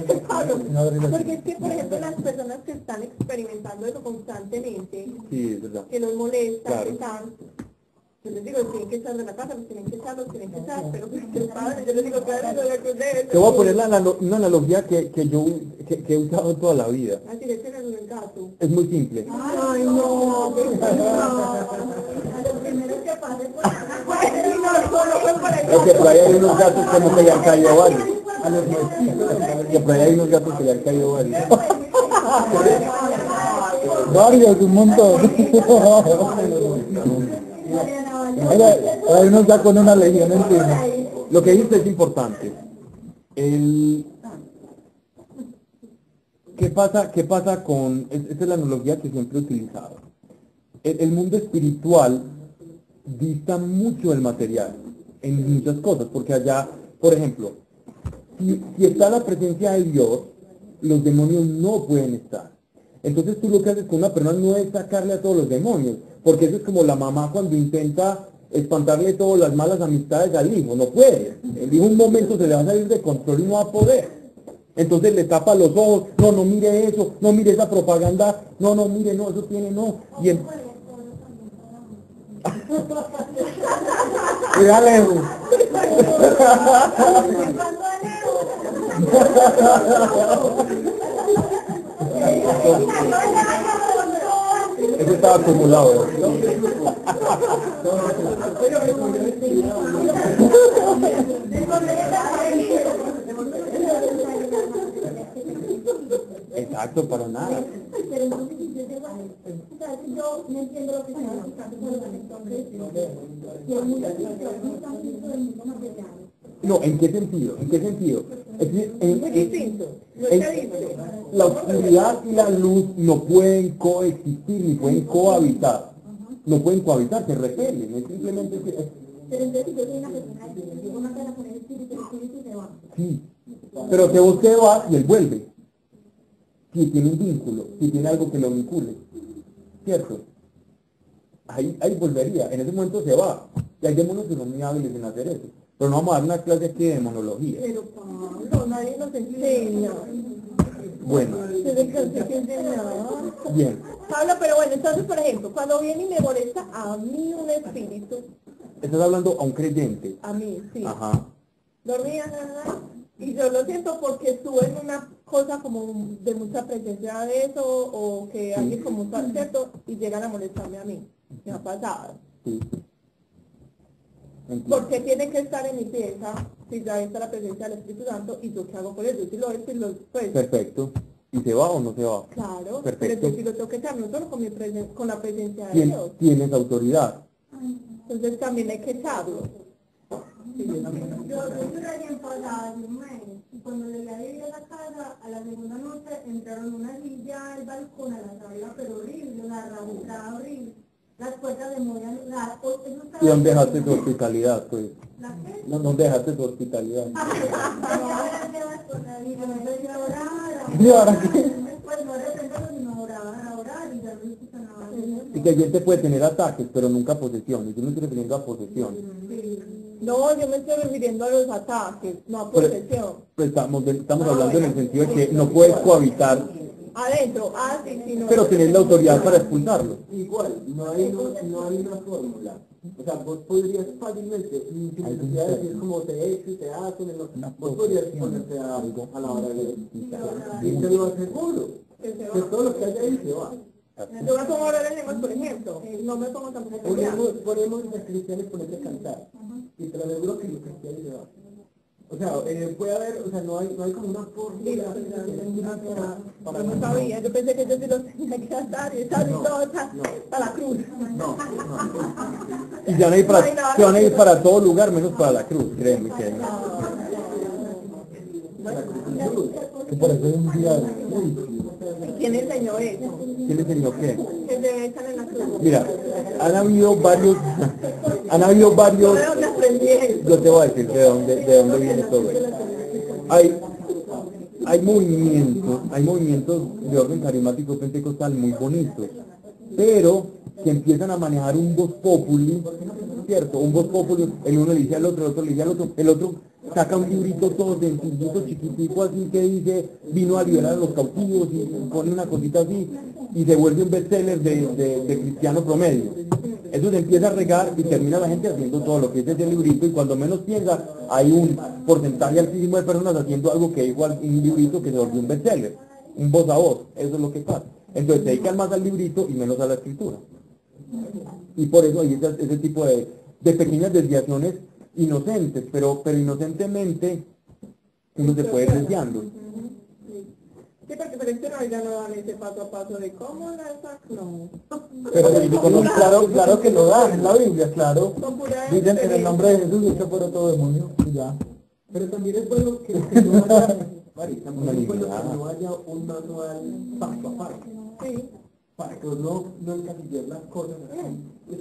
Porque es que, por ejemplo, las personas que están experimentando eso constantemente, Sí, es verdad. que los molestan, Claro. que están, yo les digo, los tienen que echar de la casa, los tienen que echar, pero pues que el padre, yo les digo, claro, de la cruz de él. Te voy a poner una analogía que he usado toda la vida. Así le tienen el gato. Es muy simple. Ay, no, A lo primero que pase por no fue por ahí. Es que por ahí hay unos gatos como que le han caído varios. A los nuestros. Que por ahí hay unos gatos que le han caído varios. Varios, un montón. Hay unos ya con una legión encima. Lo que dice es importante. ¿Qué pasa con, esta es la analogía que siempre he utilizado? el mundo espiritual dista mucho del material en muchas cosas, porque allá, por ejemplo, si está la presencia de Dios, los demonios no pueden estar. Entonces tú lo que haces con una persona no es sacarle a todos los demonios, porque eso es como la mamá cuando intenta espantarle todas las malas amistades al hijo, no puede. El hijo un momento se le va a salir de control y no va a poder. Entonces le tapa los ojos, no, no mire eso, no mire esa propaganda, no, no mire, no, eso tiene, no. Y el... Cuida lejos. Eso estaba acumulado. Exacto, para nada. Pero entonces si yo llego a o sea, si yo no entiendo lo que se llama por la entonces, y el mundo no está visto del mundo material. No, ¿en qué sentido? ¿En qué sentido? Es decir, Muy distinto. Lo que dice. la oscuridad y la luz no pueden coexistir ni pueden cohabitar. No pueden cohabitar, se repelen, es simplemente que... Pero entonces si yo soy una persona que digo una cara con el espíritu se va. Sí, pero que usted va y él vuelve. Si tiene un vínculo, si tiene algo que lo vincule, ¿cierto? Ahí volvería, en ese momento se va. Y hay demonios que son muy hábiles en hacer eso. Pero no vamos a dar una clase aquí de demonología. Pero Pablo, nadie nos enseña. Bueno, Se deja que enseñar. bien. Pablo, pero bueno, entonces, por ejemplo, cuando viene y me molesta a mí un espíritu, Estás hablando a un creyente. a mí, sí, Ajá. dormía, y yo lo siento porque estuve en una cosa como de mucha presencia de eso, o que alguien como está cierto, y llegan a molestarme a mí. Me ha pasado. Sí. Entiendo. ¿Por qué tiene que estar en mi pieza si ya está la presencia del Espíritu Santo? ¿Y yo qué hago con eso? Si lo es, pues, Perfecto. ¿Y se va o no se va? claro, Perfecto. pero yo sí lo tengo que echar, no solo con, con la presencia de Dios. Tienes autoridad. Entonces también hay que echarlo. Yo recién pasada de un mes, y cuando llegué a vivir a la casa, a la segunda noche entraron una silla al balcón a la sala, pero horrible, la rabita horrible. Las puertas de movían, ¿Y dónde dejaste tu hospitalidad, pues? ¿La qué? No, ¿dónde dejaste tu hospitalidad? Y ¿Y ahora qué? pues no de repente sino oraban a orar y ya no escuchan nada. Y que gente puede tener ataques, pero nunca posesión. Y yo me estoy refiriendo a posesión. No, yo me estoy refiriendo a los ataques, no a Pero- posesión. Pues estamos hablando en el sentido de que no puedes cohabitar, Adentro, sí, no. pero tenés la autoridad para expulsarlo. Igual, no hay una fórmula. O sea, vos podrías fácilmente, sin necesidad de decir como te echo y te hacen, vos podrías ponerte a algo a la hora de y te lo aseguro, Que se que va. todo lo que hay ahí se va. Yo me pongo a orar en lenguas, por ejemplo, no me pongo tampoco a pelear. Ponemos los cristianos ponerse a cantar, y te lo aseguro que los cristianos se van. O sea, puede haber, o sea, no hay como una fórmula Yo no sabía, yo pensé que yo sí lo tenía que hacer y esa para la cruz. No. Y ya no hay se van a ir para todo lugar, menos para la cruz, créeme que Que por eso hay un día ¿Y quién enseñó eso? ¿quién le enseñó qué? Que se echan en la cruz. Mira, han habido varios, ¿De dónde aprendí eso? yo te voy a decir de dónde viene todo esto. Hay movimientos de orden carismático pentecostal muy bonitos, pero que empiezan a manejar un voz populi, ¿cierto? Un voz populi, el uno le dice al otro, el otro le dice al otro, el otro saca un librito todo sencillito, chiquitico así que dice, vino a liberar a los cautivos y pone una cosita así y se vuelve un bestseller de cristiano promedio. Eso se empieza a regar y termina la gente haciendo todo lo que es ese librito y cuando menos piensa hay un porcentaje altísimo de personas haciendo algo que es igual un librito que se volvió un bestseller, un voz a voz, eso es lo que pasa. Entonces se dedican más al librito y menos a la escritura. Y por eso hay ese tipo de pequeñas desviaciones inocentes, pero inocentemente uno se puede ir desviando. Sí, porque es que no, ya no dan ese paso a paso de cómo la saco. No. Pero claro que lo dan en la Biblia, claro. Con pura Dicen en el nombre de Jesús y echa fuera todo demonio y ya. Pero también es bueno que no haya, Mari, también es bueno que no haya un manual paso a paso. Sí. para que uno no encasillar las cosas así.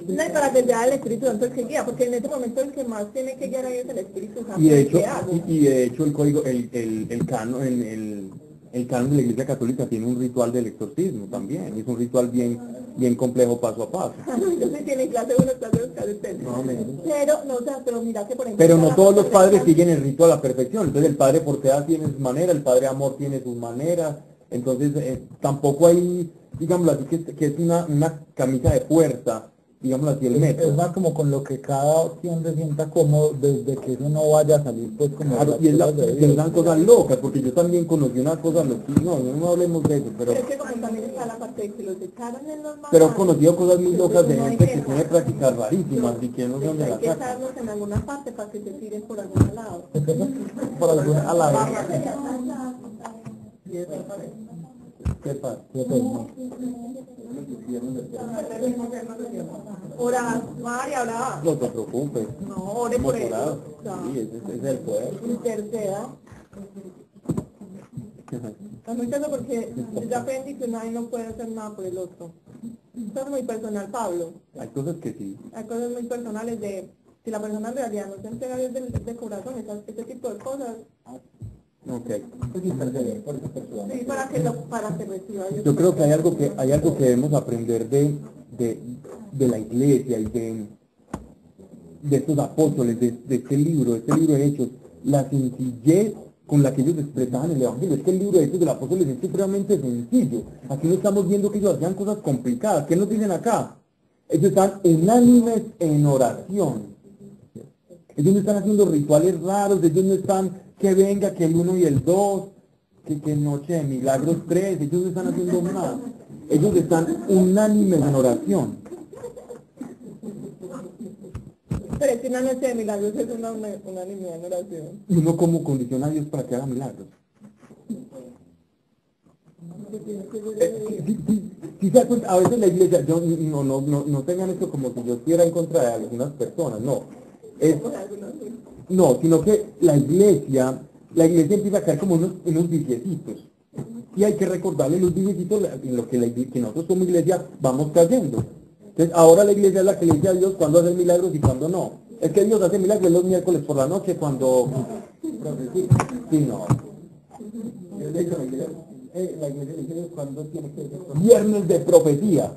No, y para que sea el Espíritu Santo el que guía, porque en este momento el que más tiene que guiar ahí es el Espíritu Santo. Y de el hecho, que hace. y de hecho el código, el canon de la Iglesia Católica tiene un ritual del exorcismo también, es un ritual bien complejo paso a paso. Yo sí tiene clase 1, clase 2, clase 3. Más o menos. Pero, no, o sea, pero mira que por ejemplo... Pero no cada todos los persona- padres siguen el rito a la perfección. Entonces el padre Portea tiene su manera, el padre Amor tiene sus maneras. Entonces tampoco hay, digámoslo así, que es una camisa de fuerza, digámoslo así, el Es método. más como con lo que cada quien se sienta cómodo, desde que eso no vaya a salir pues como Claro, las y es cosas de que Dios. nos dan cosas locas, porque yo también conocí una cosa loca, no hablemos de eso, Pero es que como también está la parte de que los echaron en los pero he manuales, conocido cosas muy locas de no hay gente que que tiene prácticas rarísimas y que no sé dónde hay las que sacan. echarlos en alguna parte para que se tiren por algún lado. Por alguna a la vez. ¿Qué pasa? Yo pues no. Ora, María, ora. No te preocupes. No, ore por Hemos orado. ellos. Sí, ese es el poder. Interceda. Es muy caso porque yo ya aprendí que nadie no puede hacer nada por el otro. Eso es muy personal, Pablo. Hay cosas que sí. Hay cosas muy personales de si la persona en realidad no se entrega desde de corazón, ese tipo de cosas. Ok. Sí, para que reciba Dios. Yo creo que hay algo que debemos aprender de la iglesia y de estos apóstoles, de este libro de Hechos, la sencillez con la que ellos expresaban el Evangelio. Es que el libro de Hechos de los Apóstoles es supremamente sencillo. Aquí no estamos viendo que ellos hacían cosas complicadas. ¿Qué nos dicen acá? Ellos están unánimes en oración. Ellos no están haciendo rituales raros, ellos no están que venga, que el 1 y el 2, que noche de milagros 3, ellos no están haciendo nada. Ellos están unánimes en oración. Pero es que una noche de milagros es una unanimidad en oración. Y uno como condiciona a Dios para que haga milagros. Si se da cuenta, a veces la iglesia, yo no tengan esto como si yo estuviera en contra de algunas personas, no. No, sino que la iglesia empieza a caer como en unos viciecitos. Y hay que recordarle los viciecitos en lo que nosotros como iglesia vamos cayendo. Entonces ahora la iglesia es la que le dice a Dios cuándo hacer milagros y cuándo no. Es que Dios hace milagros los miércoles por la noche cuando... Sí, no. De hecho, la iglesia dice cuándo tiene que ser. Viernes de profecía.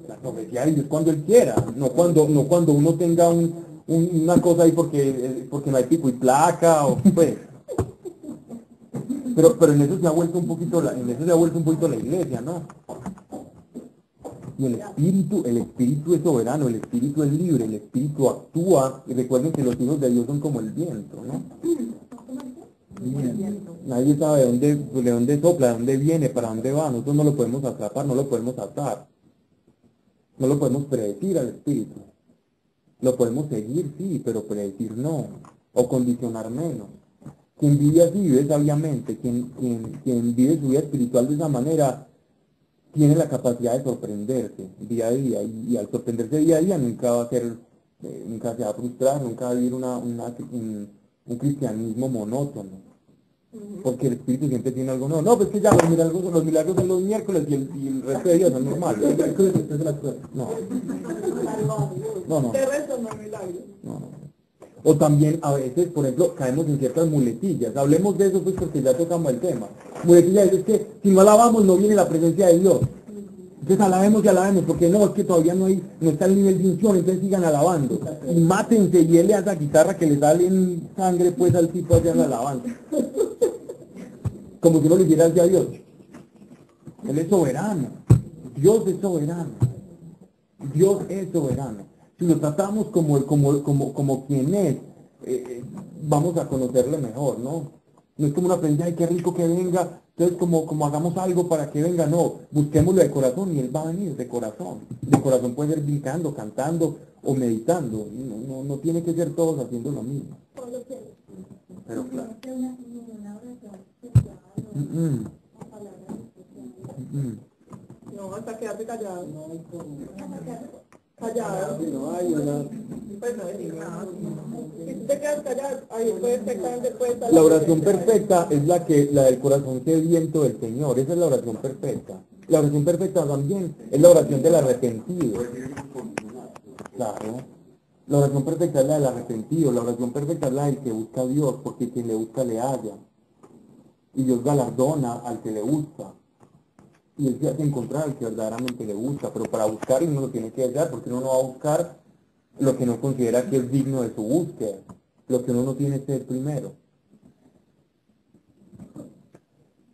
La profecía de Dios cuando Él quiera, no cuando uno tenga una cosa ahí porque no hay pico y placa o pues. Pero en eso se ha vuelto un poquito la iglesia, ¿no? Y el espíritu es soberano, el espíritu es libre, el espíritu actúa, y recuerden que los hijos de Dios son como el viento, ¿no? Nadie sabe de dónde sopla, de dónde viene, para dónde va, nosotros no lo podemos atrapar, no lo podemos atar, no lo podemos predecir al espíritu. Lo podemos seguir, sí, pero predecir no, o condicionar menos. Quien vive así vive sabiamente, quien vive su vida espiritual de esa manera, tiene la capacidad de sorprenderse día a día, y al sorprenderse día a día nunca se va a frustrar, nunca va a vivir un cristianismo monótono. Porque el espíritu siempre tiene algo nuevo. No, pues que ya los milagros son los miércoles y el resto de días son normales. No. De resto no hay milagros. No. O también a veces, por ejemplo, caemos en ciertas muletillas. Hablemos de eso pues porque ya tocamos el tema. Muletillas es que si no alabamos no viene la presencia de Dios. Entonces alabemos y alabemos, porque no, es que todavía no está el nivel de unción, entonces sigan alabando. Y mátense y él a esa guitarra que le sale en sangre pues al tipo allá en alabanza. Como si no le hiciera hacia Dios. Él es soberano. Dios es soberano. Dios es soberano. Si lo tratamos como quien es, vamos a conocerle mejor, ¿no? No es como una presencia de qué rico que venga, entonces como hagamos algo para que venga, no, busquémoslo de corazón y él va a venir de corazón. De corazón puede ser brincando, cantando o meditando, no tiene que ser todos haciendo lo mismo. Pero claro. No, hasta quedarte callado. Callado. No hay una... Pues no decir nada. Si tú te quedas callado, ahí perfectamente puedes estar... La oración perfecta es la del corazón sediento del Señor, esa es la oración perfecta. La oración perfecta también es la oración del arrepentido. Claro. La oración perfecta es la del arrepentido, la oración perfecta es la del que busca a Dios, porque quien le busca le halla. Y Dios galardona al que le busca. Y Él se hace encontrar al que verdaderamente le busca, pero para buscar uno lo tiene que hallar, porque uno no va a buscar lo que no considera que es digno de su búsqueda, lo que uno no tiene que ser primero.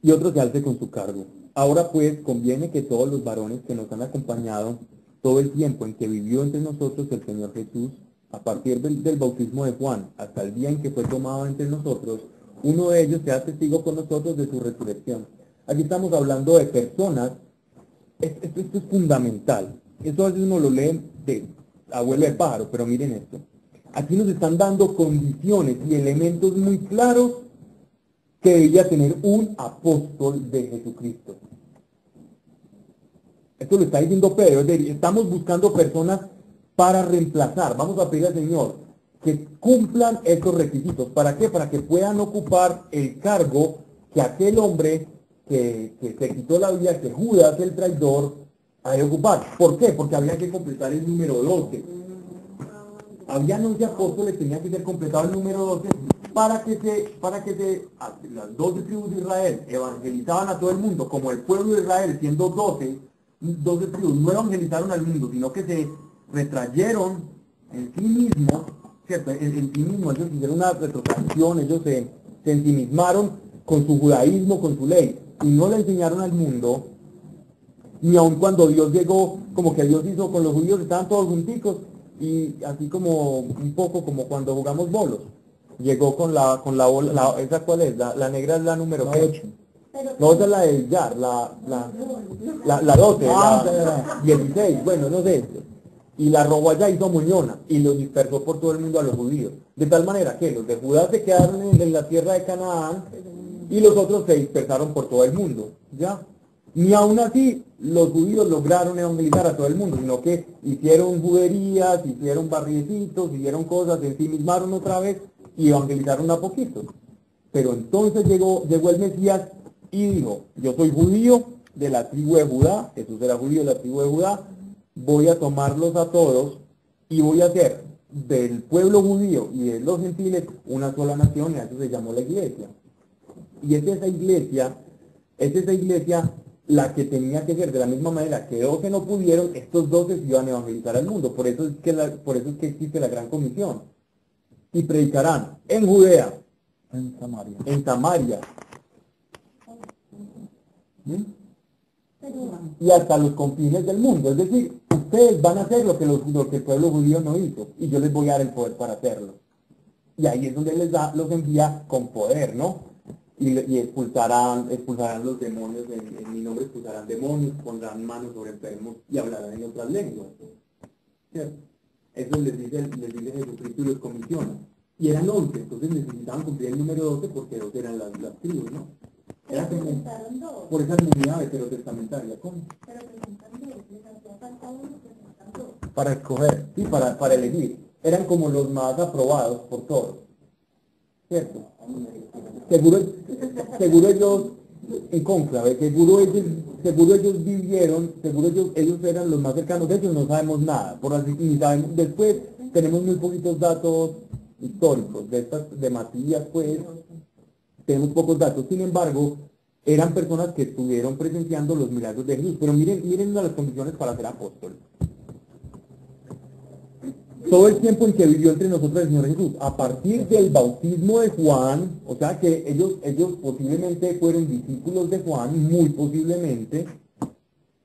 Y otro se alce con su cargo. Ahora pues conviene que todos los varones que nos han acompañado todo el tiempo en que vivió entre nosotros el Señor Jesús, a partir del bautismo de Juan hasta el día en que fue tomado entre nosotros, uno de ellos sea testigo con nosotros de su resurrección. Aquí estamos hablando de personas, esto es fundamental. Eso a veces uno lo lee de abuelo de pájaro, pero miren esto. Aquí nos están dando condiciones y elementos muy claros que debía tener un apóstol de Jesucristo. Esto lo está diciendo Pedro, es decir, estamos buscando personas para reemplazar. Vamos a pedir al Señor que cumplan estos requisitos. ¿Para qué? Para que puedan ocupar el cargo que aquel hombre que se quitó la vida, que Judas, el traidor, ha de ocupar. ¿Por qué? Porque había que completar el número 12. Habían 11 apóstoles, tenía que ser completado el número 12 para que las 12 tribus de Israel evangelizaban a todo el mundo, como el pueblo de Israel, siendo 12 tribus, no evangelizaron al mundo, sino que se retrayeron en sí mismos, ¿cierto? En sí mismos, ellos hicieron una retrotracción, ellos se ensimismaron con su judaísmo, con su ley, y no le enseñaron al mundo, ni aun cuando Dios llegó, como que Dios hizo con los judíos, estaban todos junticos, y así como un poco como cuando jugamos bolos. Llegó con la bola, ¿esa cuál es? La negra es la número 8. No, esa es la del Yar, la 12, la 16, bueno, no sé. Y la robó allá, hizo muñona, y los dispersó por todo el mundo a los judíos. De tal manera que los de Judá se quedaron en la tierra de Canaán, y los otros se dispersaron por todo el mundo, ¿ya? Ni aún así los judíos lograron evangelizar a todo el mundo, sino que hicieron juderías, hicieron barriecitos, hicieron cosas, se ensimismaron otra vez y evangelizaron a poquito. Pero entonces llegó el Mesías y dijo, yo soy judío de la tribu de Judá, Jesús era judío de la tribu de Judá, voy a tomarlos a todos y voy a hacer del pueblo judío y de los gentiles una sola nación, y a eso se llamó la iglesia. Y es esa iglesia la que tenía que ser de la misma manera que 12 no pudieron, estos 12 se iban a evangelizar al mundo. Por eso es que existe la gran comisión. Y predicarán en Judea, en Samaria, ¿sí? Y hasta los confines del mundo. Es decir, ustedes van a hacer lo que el pueblo judío no hizo, y yo les voy a dar el poder para hacerlo. Y ahí es donde los envía con poder, ¿no? Y expulsarán los demonios, en mi nombre expulsarán demonios, pondrán manos sobre enfermos y hablarán en otras lenguas. ¿Cierto? Eso les dice Jesucristo y los comisiona. Y eran 11, entonces necesitaban cumplir el número 12 porque 12 eran las tribus, ¿no? Era como por esa comunidad veterotestamentaria. ¿Cómo? Pero presentan dos, les hacía falta uno, presentan dos. Para escoger, sí, para elegir. Eran como los más aprobados por todos. ¿Cierto? Seguro ellos, en cónclave, seguro ellos vivieron, ellos eran los más cercanos, de ellos no sabemos nada, por así, y sabemos, después tenemos muy poquitos datos históricos, de Matías, pues, tenemos pocos datos, sin embargo, eran personas que estuvieron presenciando los milagros de Jesús, pero miren las condiciones para ser apóstoles. Todo el tiempo en que vivió entre nosotros el Señor Jesús, a partir del bautismo de Juan, o sea que ellos posiblemente fueron discípulos de Juan, muy posiblemente,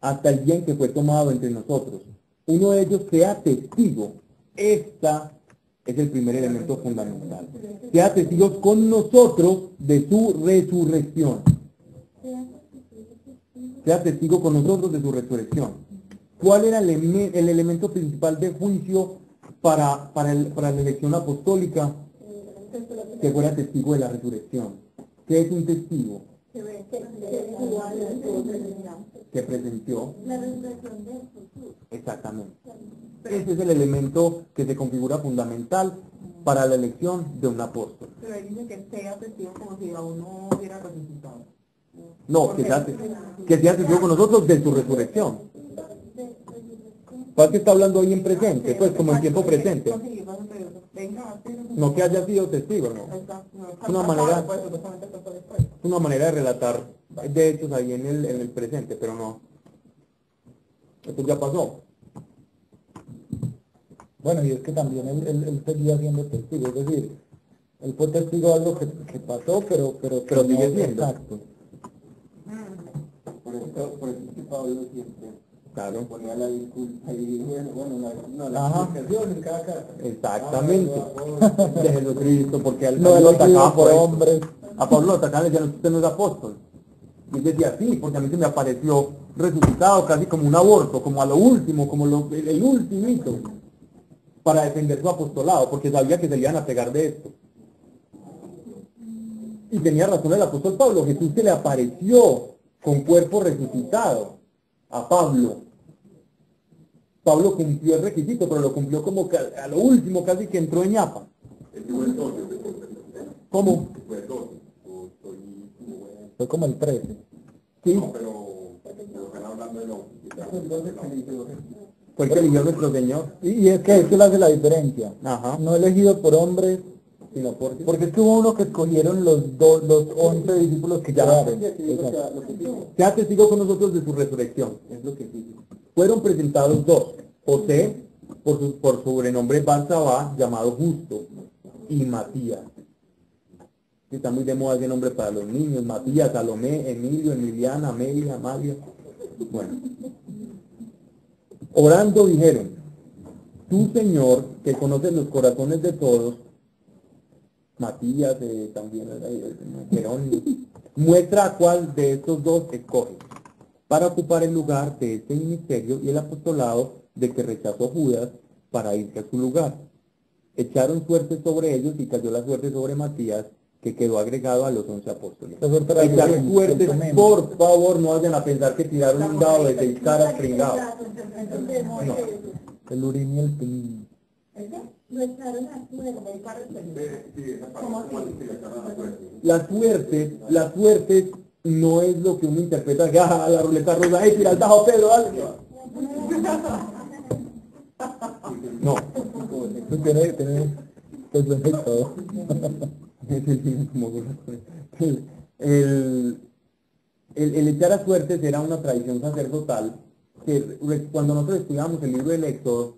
hasta el día en que fue tomado entre nosotros. Uno de ellos sea testigo. Esta es el primer elemento fundamental. Sea testigos con nosotros de su resurrección. Sea testigo con nosotros de su resurrección. ¿Cuál era el elemento principal de juicio para la elección apostólica? Que fuera testigo de la resurrección. ¿Qué es un testigo? Que presenció La resurrección de Jesús. exactamente. Ese es el elemento que se configura fundamental para la elección de un apóstol. Pero ahí dice que sea testigo como si aún no hubiera resucitado. No, que sea testigo con nosotros de su resurrección. ¿Para qué está hablando ahí en presente? Pues como en tiempo presente. No que haya sido testigo, no. Es una manera de relatar de hechos ahí en el presente, pero no. Esto ya pasó. Bueno, y es que también él seguía siendo testigo, es decir, él fue testigo de algo que pasó, pero sigue no, siendo. exacto. Por eso es que Pablo siempre Claro. ponía la disculpa y la Ajá. explicación en cada carta. Exactamente. De Jesucristo, porque él No lo elegido atacaba por eso. hombres. A Pablo lo atacaban y decían, usted no es apóstol. Y él decía, sí, porque a mí se me apareció resucitado casi como un aborto, como a lo último, como el ultimito, para defender su apostolado, porque sabía que se le iban a pegar de esto. Y tenía razón el apóstol Pablo, Jesús se le apareció con cuerpo resucitado a Pablo. Pablo cumplió el requisito, pero lo cumplió como que a lo último, casi que entró en ñapa. ¿Cómo? Fue como el 13. Sí. Fue el que eligió nuestro Señor. Y es que eso le hace la diferencia. Ajá. No elegido por hombres, Sino porque es que hubo uno que escogieron los 11 discípulos que quedaron. Exacto. sea testigo con nosotros de su resurrección. Es lo que dice. Fueron presentados dos. José, por sobrenombre Barsabá, llamado Justo, y Matías. Que está muy de moda ese nombre para los niños. Matías, Salomé, Emilio, Emiliana, Amelia, Amalia. Bueno. Orando dijeron, tú Señor, que conoces los corazones de todos, Matías, también Jerónimo, muestra a cuál de estos dos escoges para ocupar el lugar de este ministerio y el apostolado de que rechazó Judas para irse a su lugar. Echaron suerte sobre ellos y cayó la suerte sobre Matías, que quedó agregado a los 11 apóstoles. Echar suerte, por favor, no vayan a pensar que tiraron un dado de 6 caras pringado. No. El Urim y el Tumim. La suerte no es lo que uno interpreta, que la ruleta rusa, tira el tajo Pedro, dale. No. Tiene pues bueno y todo. El echar a suertes era una tradición sacerdotal que cuando nosotros estudiamos el libro del Éxodo,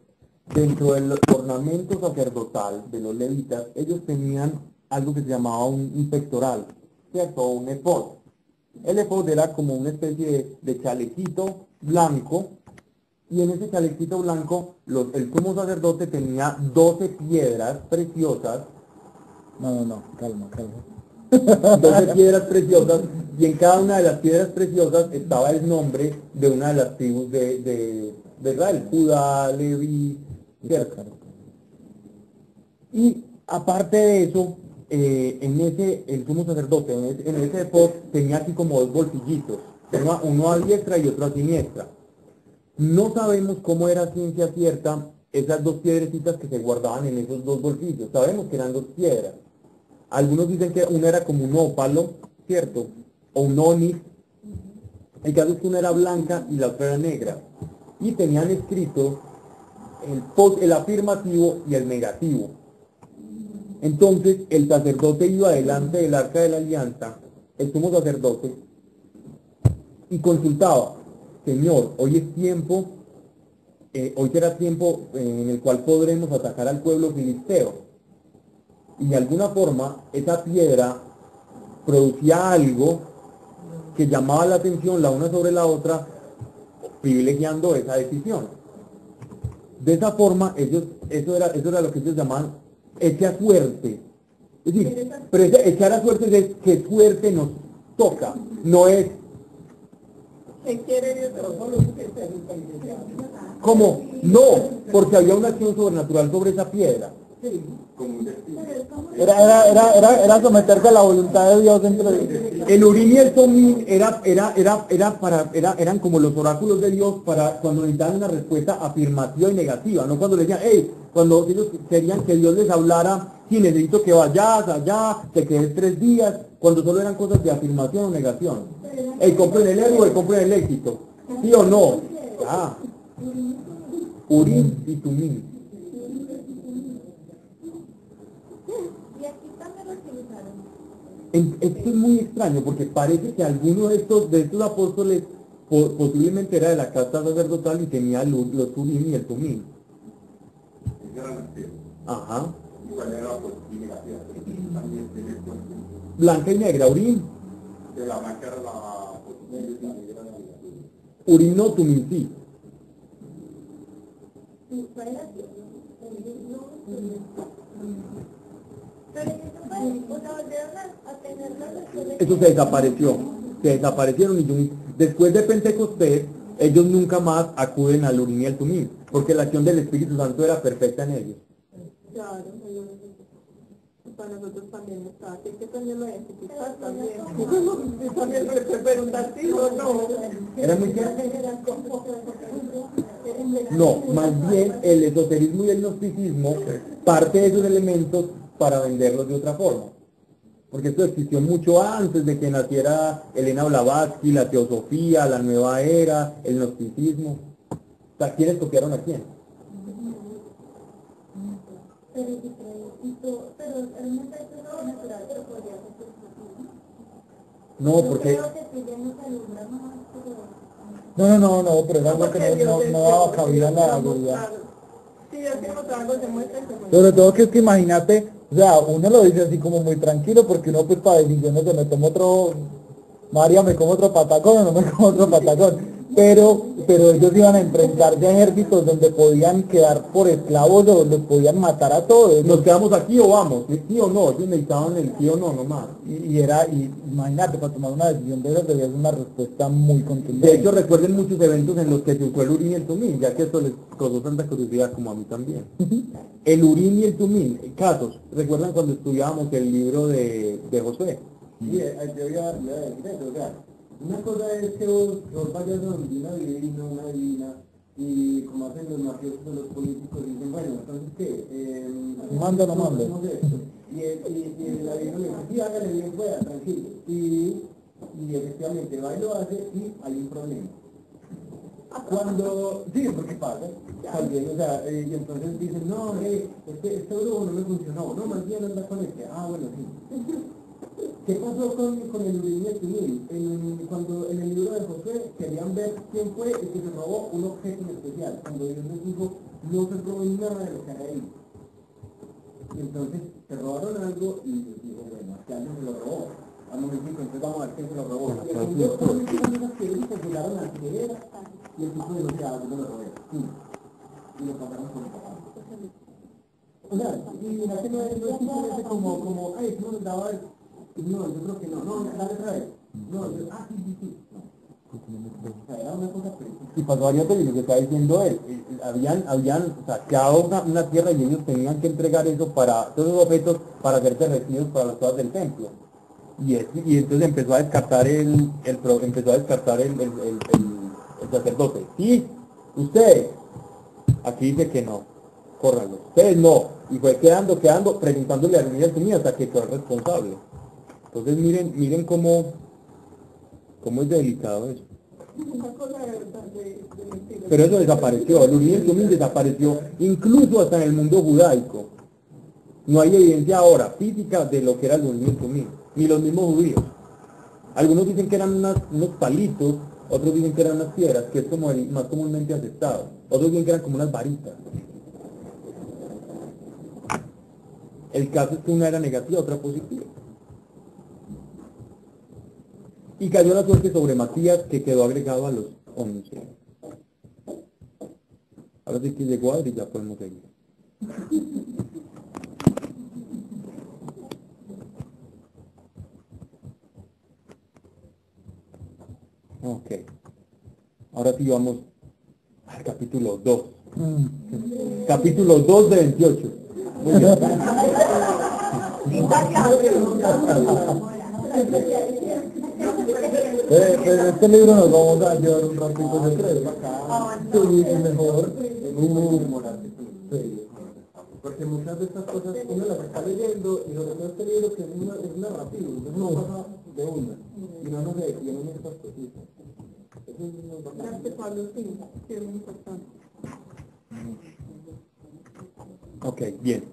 dentro del ornamento sacerdotal de los levitas, ellos tenían algo que se llamaba un pectoral, ¿cierto? Un efod. El efod era como una especie de chalequito blanco, y en ese chalequito blanco el sumo sacerdote tenía 12 piedras preciosas. No, calma. 12 piedras preciosas, y en cada una de las piedras preciosas estaba el nombre de una de las tribus de Israel, Judá, Leví, ¿cierto? Y aparte de eso, el sumo sacerdote, en ese efod tenía así como dos bolsillitos, uno a diestra y otro a siniestra. No sabemos cómo era ciencia cierta esas dos piedrecitas que se guardaban en esos dos bolsillos. Sabemos que eran dos piedras. Algunos dicen que una era como un ópalo, ¿cierto? O un onix. El caso es que una era blanca y la otra era negra. Y tenían escrito el afirmativo y el negativo. Entonces el sacerdote iba delante del arca de la alianza, el sumo sacerdote, y consultaba, Señor, hoy es tiempo, hoy será tiempo en el cual podremos atacar al pueblo filisteo. Y de alguna forma esa piedra producía algo que llamaba la atención la una sobre la otra, privilegiando esa decisión. De esa forma eso era lo que ellos llamaban echa suerte. Es decir, pero echar a suerte es que suerte nos toca, no es como, no, porque había una acción sobrenatural sobre esa piedra. Era someterse a la voluntad de Dios dentro de... El Urim y el Tumim eran como los oráculos de Dios para cuando necesitaban una respuesta afirmativa y negativa, no cuando le decían, cuando ellos querían que Dios les hablara sí, necesito que vayas allá, te quedes 3 días, cuando solo eran cosas de afirmación o negación. El compro en el ego, el compro en el éxito. ¿Sí o no? Ah. Urim y Tumim. Y aquí también lo utilizaron. Esto es muy extraño porque parece que alguno de estos apóstoles posiblemente era de la casta sacerdotal y tenía los Urim y el Tumim. Ajá. Blanca y negra, Urim. Urim no, Tumim sí. Pero eso fue, o sea, volvieron a tenerlo después de Eso se desapareció. Se desaparecieron y después de Pentecostés, ellos nunca más acuden al Urim y al Tumim, porque la acción del Espíritu Santo era perfecta en ellos. Claro, para nosotros también está, hay que tenerlo identificar también. Yo también me preguntar sí o no. ¿Era muy claro? No, más bien el esoterismo y el gnosticismo parte de esos elementos para venderlos de otra forma. Porque esto existió mucho antes de que naciera Elena Blavatsky, la teosofía, la nueva era, el gnosticismo. O sea, ¿quiénes copiaron a quién? pero realmente esto es natural, pero podría ser No, porque... creo que si ya nos alumbra más, pero... No, pero era algo que no daba cabida a la duda. Sí, hacemos algo, se muestra y se muestra. Sobre todo que es que imagínate, o sea, uno lo dice así como muy tranquilo, porque uno pues para decisiones de me tomo otro, María me como otro patacón o no me como otro patacón, pero ellos iban a enfrentarse a ejércitos donde podían quedar por esclavos o los podían matar a todos. ¿Nos quedamos aquí o vamos? ¿Sí o no? Ellos necesitaban el sí o no nomás. Y imagínate, para tomar una decisión de esas debía ser una respuesta muy contundente. De hecho, recuerden muchos eventos en los que se usó el Urim y el Tumim, ya que esto les causó tanta curiosidad como a mí también. El Urim y el Tumim, casos. ¿Recuerdan cuando estudiábamos el libro de José? Sí, yo iba a decir eso, o sea, una cosa es que vos vayas donde una divina, y como hacen los mafiosos o los políticos, dicen, bueno, entonces, ¿qué? Manda o no manda. Hacemos esto. Y la divina le dice, sí, hágale bien, pueda, tranquilo. Y efectivamente va y lo hace y hay un problema. Cuando, sí, porque pasa, también, o sea, y entonces dicen, no, este brujo no me funcionó, no, más bien anda con este, bueno, sí. ¿Qué pasó con el Urim y el Tumim? Cuando en el libro de Josué querían ver quién fue el que se robó un objeto en especial, cuando Dios les dijo, no se roben nada de lo que hay ahí. Y entonces se robaron algo y Dios dijo, bueno, que alguien se lo robó. A momentito, entonces vamos a ver quién se lo robó. Y el Dios con esas piedritas llegaron a que era, y el tipo de lo que yo lo robé. Y lo pasaron por el papá. O sea, y la tema es simplemente como, ay, tú nos daba eso. No, yo creo que no, dale otra vez. No, sí. O sea, era una cosa precisa. Y pasó varias veces lo que está diciendo él. Habían saqueado una tierra y ellos tenían que entregar eso para, todos esos objetos para hacerse recibidos para las cosas del templo. Y entonces empezó a descartar el sacerdote. Sí, ustedes, aquí dice que no, córranlo. Ustedes no. Y fue quedando, preguntándole a Uriel Tumim hasta que fue el responsable. Entonces miren cómo es delicado eso. Una cosa de Pero eso desapareció, el Urim y el Tumim desapareció, incluso hasta en el mundo judaico. No hay evidencia ahora física de lo que era el Urim y el Tumim, ni los mismos judíos. Algunos dicen que eran unos palitos, otros dicen que eran unas piedras, que es como el más comúnmente aceptado. Otros dicen que eran como unas varitas. El caso es que una era negativa, otra positiva. Y cayó la suerte sobre Matías, que quedó agregado a los 11. Ahora sí que llegó Adri y ya podemos seguir. Ok. Ahora sí vamos al capítulo 2. Capítulo 2 de 28. Muy bien. Este libro nos vamos a llevar un ratito de tres. Sí, mejor. Porque muchas de estas cosas uno las está leyendo y sobre todo este libro que es narrativo, entonces no pasa de una y no nos detienen estas cositas. Eso es muy importante. Pablo, sí, sí, es muy importante. Ok, bien.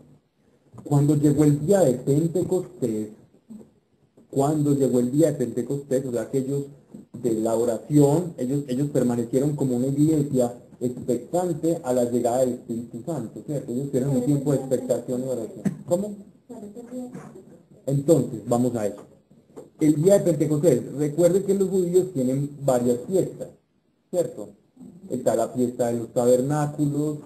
Cuando llegó el día de Pentecostés, o sea que ellos de la oración, ellos permanecieron como una iglesia expectante a la llegada del Espíritu Santo, ¿cierto? Ellos tuvieron un tiempo de expectación y oración. ¿Cómo? Entonces, vamos a eso. El día de Pentecostés, recuerden que los judíos tienen varias fiestas, ¿cierto? Está la fiesta de los tabernáculos,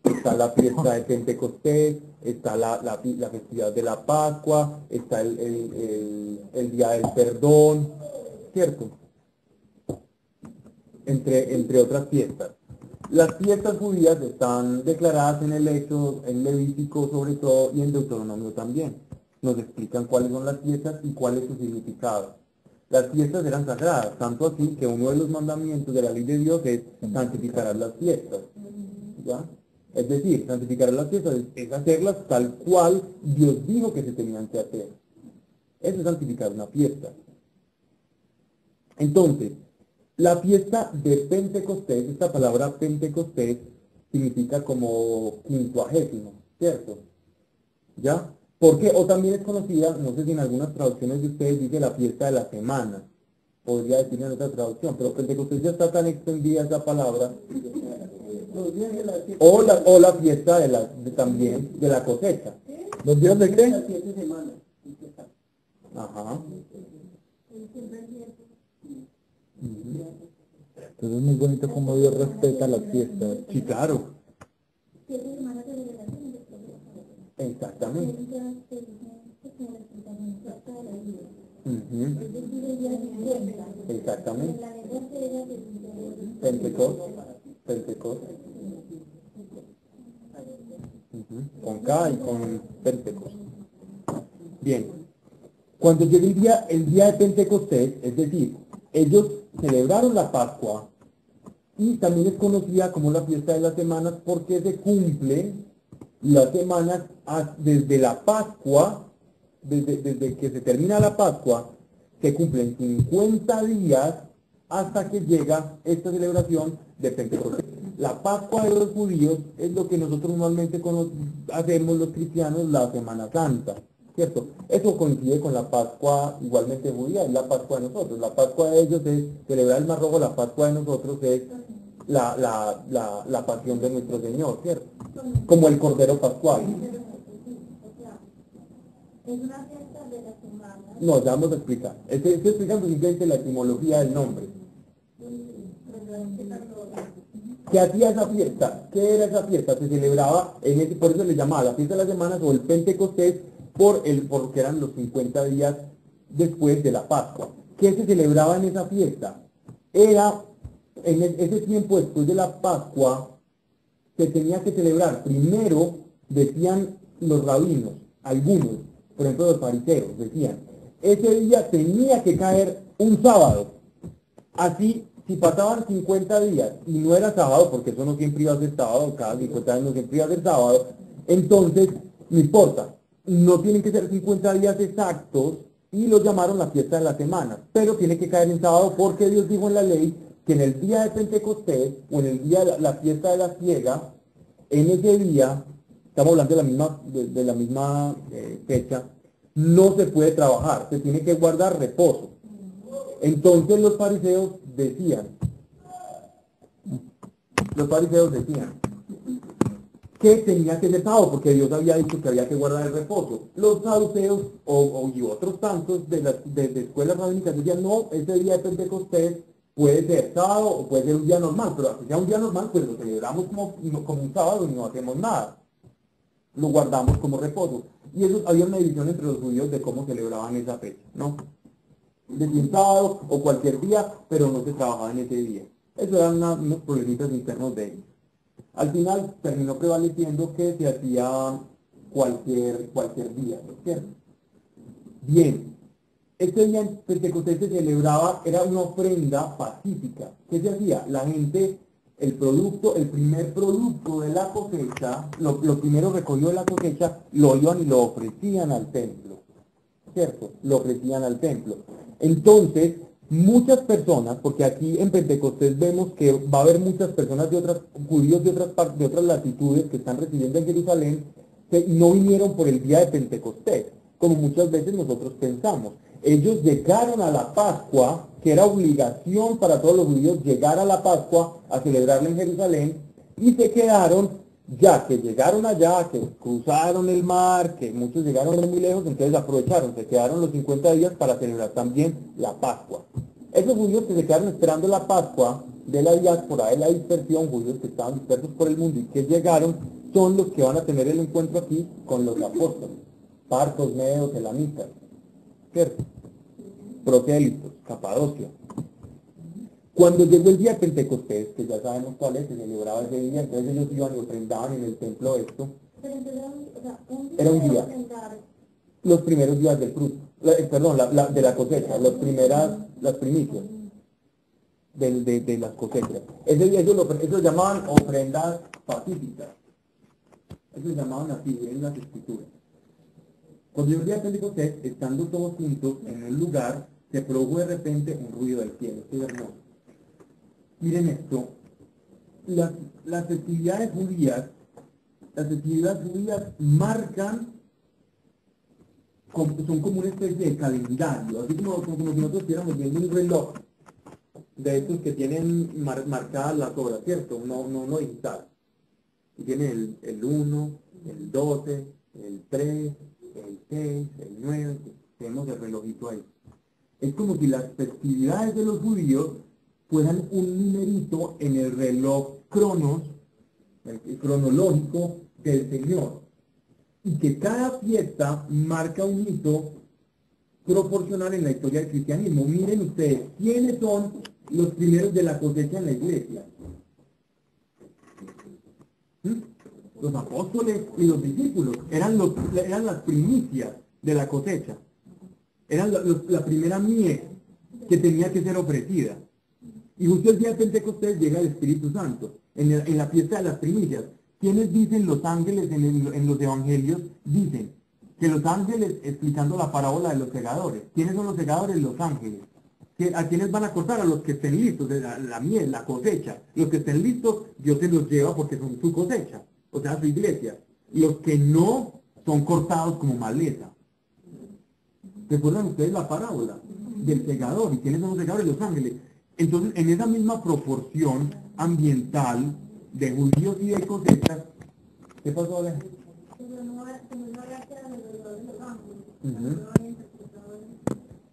está la fiesta de Pentecostés, está la festividad de la Pascua, está el día del perdón, ¿cierto? Entre otras fiestas. Las fiestas judías están declaradas en el Éxodo, en Levítico sobre todo, y en Deuteronomio también. Nos explican cuáles son las fiestas y cuál es su significado. Las fiestas eran sagradas, tanto así que uno de los mandamientos de la ley de Dios es santificar las fiestas. ¿Ya? Es decir, santificar las fiestas es hacerlas tal cual Dios dijo que se tenían que hacer. Eso es santificar una fiesta. Entonces, la fiesta de Pentecostés, esta palabra Pentecostés significa como quincuagésimo, ¿cierto? ¿Ya? Porque, o también es conocida, no sé si en algunas traducciones de ustedes dice la fiesta de la semana, podría decir en otra traducción, pero Pentecostés ya está tan extendida esa palabra, o la fiesta también de la cosecha. ¿Los días de qué? Ajá. Entonces es muy bonito como Dios respeta las fiestas. Sí, claro. Exactamente. Exactamente. Pentecost. Con K y con Pentecost. Bien. Cuando llegó el día de Pentecostés, es decir, ellos celebraron la Pascua y también es conocida como la fiesta de las semanas porque se cumplen las semanas desde la Pascua, desde que se termina la Pascua, se cumplen 50 días hasta que llega esta celebración de Pentecostés. La Pascua de los judíos es lo que nosotros normalmente hacemos los cristianos la Semana Santa, ¿cierto? Eso coincide con la Pascua igualmente judía, es la Pascua de nosotros. La Pascua de ellos es celebrar el Mar Rojo, la Pascua de nosotros es la pasión de nuestro Señor, ¿cierto? Como el Cordero Pascual. Es una fiesta de la semana. No, ya vamos a explicar. Estoy explicando simplemente la etimología del nombre. ¿Qué hacía esa fiesta? ¿Qué era esa fiesta? Se celebraba, por eso le llamaba la fiesta de las semanas o el Pentecostés, porque eran los 50 días después de la Pascua. ¿Qué se celebraba en esa fiesta? Era, en ese tiempo después de la Pascua, se tenía que celebrar. Primero, decían los rabinos, algunos, por ejemplo los fariseos, decían, ese día tenía que caer un sábado. Así, si pasaban 50 días y no era sábado, porque eso no siempre iba a ser sábado, cada 50 días no siempre iba a ser sábado, entonces, no importa, no tienen que ser 50 días exactos y lo llamaron la fiesta de la semana, pero tiene que caer en sábado porque Dios dijo en la ley que en el día de Pentecostés o en el día de la fiesta de la siega, en ese día, estamos hablando de la misma fecha, no se puede trabajar, se tiene que guardar reposo. Entonces los fariseos decían que tenía que ser sábado, porque Dios había dicho que había que guardar el reposo. Los saduceos y otros tantos de escuelas rabínicas decían, no, ese día de Pentecostés puede ser sábado o puede ser un día normal, pero si sea un día normal, pues lo celebramos como un sábado y no hacemos nada. Lo guardamos como reposo. Y eso había una división entre los judíos de cómo celebraban esa fecha, ¿no? De un sábado o cualquier día, pero no se trabajaba en ese día. Eso eran unos problemitas internos de ellos. Al final terminó prevaleciendo que se hacía cualquier día, ¿cierto? Bien, este día en Pentecostés se celebraba, era una ofrenda pacífica. ¿Qué se hacía? La gente el primer producto de la cosecha, lo primero recogido de la cosecha, lo iban y lo ofrecían al templo, ¿cierto? Lo ofrecían al templo. Entonces, muchas personas, porque aquí en Pentecostés vemos que va a haber muchas personas judíos de otras partes, de otras latitudes que están residiendo en Jerusalén, que no vinieron por el día de Pentecostés, como muchas veces nosotros pensamos. Ellos llegaron a la Pascua, que era obligación para todos los judíos llegar a la Pascua a celebrarla en Jerusalén, y se quedaron, ya que llegaron allá, que cruzaron el mar, que muchos llegaron muy lejos, entonces aprovecharon, se quedaron los 50 días para celebrar también la Pascua. Esos judíos que se quedaron esperando la Pascua de la diáspora, de la dispersión, judíos que estaban dispersos por el mundo y que llegaron, son los que van a tener el encuentro aquí con los apóstoles, partos, medos, elamitas, ¿cierto? Prosélitos, Capadocia. Cuando llegó el día de Pentecostés, que ya sabemos cuál es, se celebraba ese día, entonces ellos iban y ofrendaban en el templo esto. Pero entonces Era un día. ofrendar. Los primeros días del fruto, de la cosecha, las primicias de las cosechas. Eso llamaban ofrendas pacíficas. Eso se llamaban así en las escrituras. Cuando llegó el día de Pentecostés, estando todos juntos en un lugar, se produjo de repente un ruido del cielo. Esto es hermoso. Miren esto, las festividades judías marcan, son como una especie de calendario, así como si nosotros estuviéramos viendo un reloj de estos que tienen marcadas las horas, ¿cierto? No digital. Y tiene el 1, el 12, el 3, el 6, el 9, tenemos el relojito ahí. Es como si las festividades de los judíos fueran un numerito en el reloj cronológico del Señor. Y que cada fiesta marca un hito proporcional en la historia del cristianismo. Miren ustedes, ¿quiénes son los primeros de la cosecha en la iglesia? Los apóstoles y los discípulos eran las primicias de la cosecha. Eran la primera miel que tenía que ser ofrecida. Y justo el día de Pentecostés llega el Espíritu Santo, en la fiesta de las primicias. ¿Quiénes dicen los ángeles en los evangelios? Dicen que los ángeles, explicando la parábola de los segadores. ¿Quiénes son los segadores? Los ángeles. ¿A quiénes van a cortar? A los que estén listos, la miel, la cosecha. Los que estén listos, Dios se los lleva porque son su cosecha, o sea, su iglesia. Los que no son cortados como maleza. ¿Recuerdan ustedes la parábola del segador? ¿Y quiénes son los segadores? Los ángeles. Entonces, en esa misma proporción ambiental de judíos y de cosechas, ¿qué pasó, Aleja?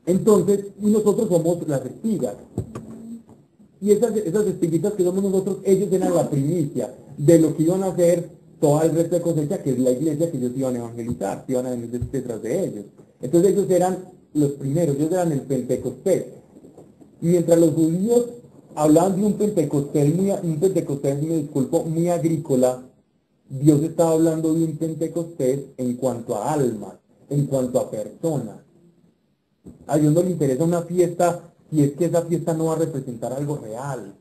Entonces, nosotros somos las espigas. Y esas espiguitas que somos nosotros, ellos eran la primicia de lo que iban a hacer todo el resto de cosecha, que es la iglesia que ellos iban a evangelizar, que iban a venir detrás de ellos. Entonces ellos eran los primeros, ellos eran el Pentecostés. Mientras los judíos hablaban de un Pentecostés, muy agrícola, Dios estaba hablando de un Pentecostés en cuanto a almas, en cuanto a personas. A Dios no le interesa una fiesta si es que esa fiesta no va a representar algo real.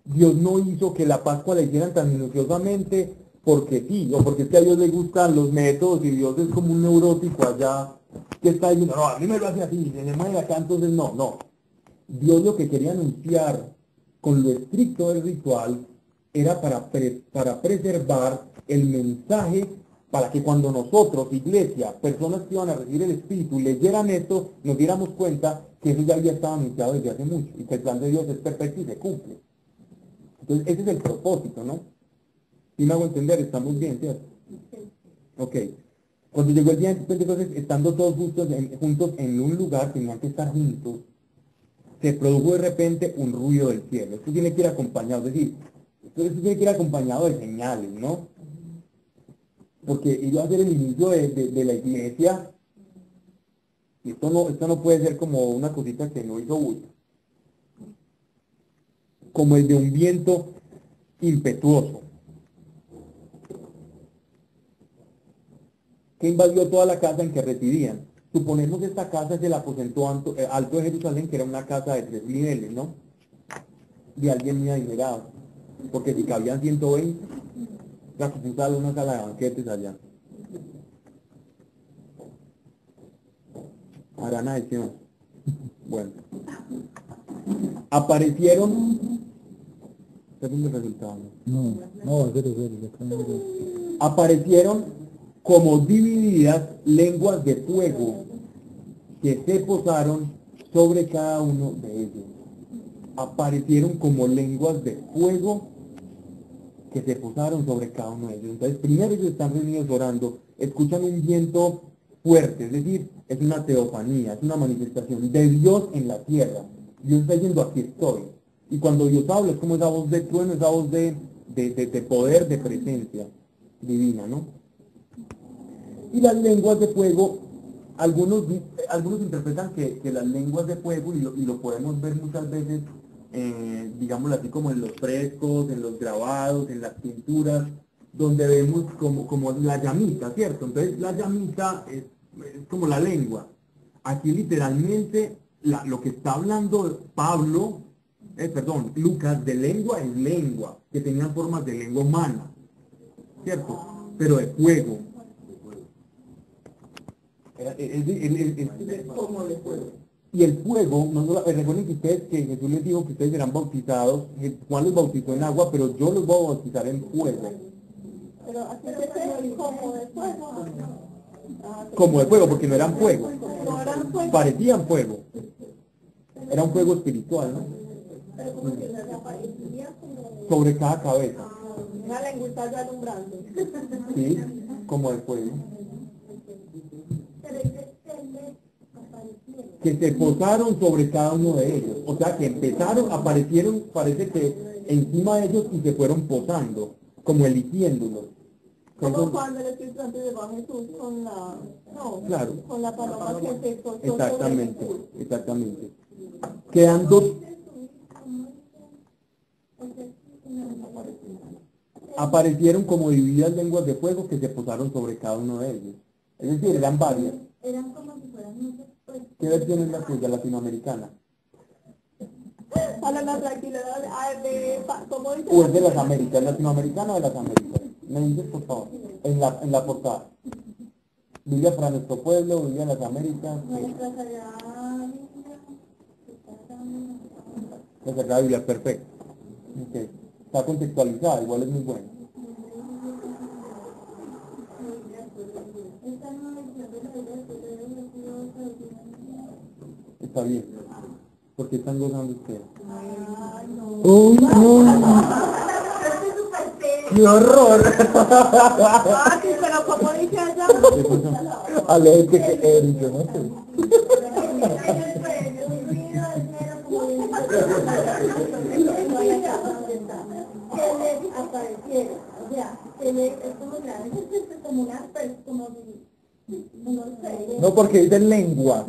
Dios no hizo que la Pascua la hicieran tan minuciosamente porque sí, o porque es que a Dios le gustan los métodos y Dios es como un neurótico allá que está diciendo, no, a mí me lo hace así, se me mueve acá, entonces no. Dios lo que quería anunciar con lo estricto del ritual era para preservar el mensaje, para que cuando nosotros, iglesia, personas que iban a recibir el Espíritu, leyeran esto, nos diéramos cuenta que eso ya había estado anunciado desde hace mucho, y que el plan de Dios es perfecto y se cumple. Entonces, ese es el propósito, ¿no? ¿Sí me hago entender? ¿Estamos bien, cierto? Ok. Cuando llegó el día de Pentecostés, estando todos juntos en un lugar, tenían que estar juntos, se produjo de repente un ruido del cielo. Esto tiene que ir acompañado, es decir, esto tiene que ir acompañado de señales, ¿no? Porque iba a ser el inicio de la iglesia, y esto no puede ser como una cosita que no hizo bulto. Como el de un viento impetuoso, que invadió toda la casa en que residían. Suponemos que esta casa es el aposento alto de Jerusalén, que era una casa de 3 niveles, ¿no? de alguien muy adinerado, porque si cabían 120, la que puso una sala de banquetes allá. Harán adición. Bueno. Aparecieron. ¿Qué es el resultado? No, serio. Aparecieron como divididas lenguas de fuego que se posaron sobre cada uno de ellos. Aparecieron como lenguas de fuego que se posaron sobre cada uno de ellos. Entonces, primero ellos están reunidos orando, escuchan un viento fuerte, es decir, es una teofanía, es una manifestación de Dios en la tierra. Dios está diciendo, aquí estoy. Y cuando Dios habla, es como esa voz de trueno, esa voz de poder, de presencia divina, ¿no? Y las lenguas de fuego, algunos interpretan que las lenguas de fuego, y lo podemos ver muchas veces, digámoslo así, como en los frescos, en los grabados, en las pinturas, donde vemos como la llamita, ¿cierto? Entonces la llamita es como la lengua. Aquí literalmente lo que está hablando Lucas, de lengua en lengua, que tenían formas de lengua humana, ¿cierto? Pero de fuego. Como de fuego. Y el fuego, recuerden que Jesús les dijo que ustedes serán bautizados, Juan los bautizó en agua, pero yo los voy a bautizar en fuego. Pero así se como de fuego. Como de fuego, porque no eran fuego, No eran fuego. parecían fuego. Era un fuego espiritual, ¿no? Pero como que se aparecía como Sobre cada cabeza, una lengüita ya alumbrando. ¿sí? Como de fuego. Pero dice que le aparecieron. Que se posaron sobre cada uno de ellos. O sea, que aparecieron, parece que encima de ellos y se fueron posando, como eligiéndolos. Como cuando el Espíritu Santo llegó a Jesús Claro. con la paloma que se posó sobre Exactamente, Jesús. exactamente. Quedando, aparecieron como divididas lenguas de fuego que se posaron sobre cada uno de ellos. Es decir, eran varias. Eran como si fueran muchos, pues, ¿Qué versión es la tuya, latinoamericana? Háblala tranquila, ¿cómo dice? ¿O es de las Américas, latinoamericana o de las Américas? Me dices, por favor, en la portada. Biblia para nuestro pueblo, Biblia en las Américas. nuestra sagrada La Sagrada Biblia, perfecto. Okay. Está contextualizada, igual es muy bueno. esta no es la Está bien. ¿Por qué están gozando ustedes? ¡Uy, no! ¡Qué horror! Ah, sí, pero como dice allá, ¿Qué pasó? Ale, que eres, yo no sé. aparecieron, o sea, es como una, como no sé, No, porque dice lengua.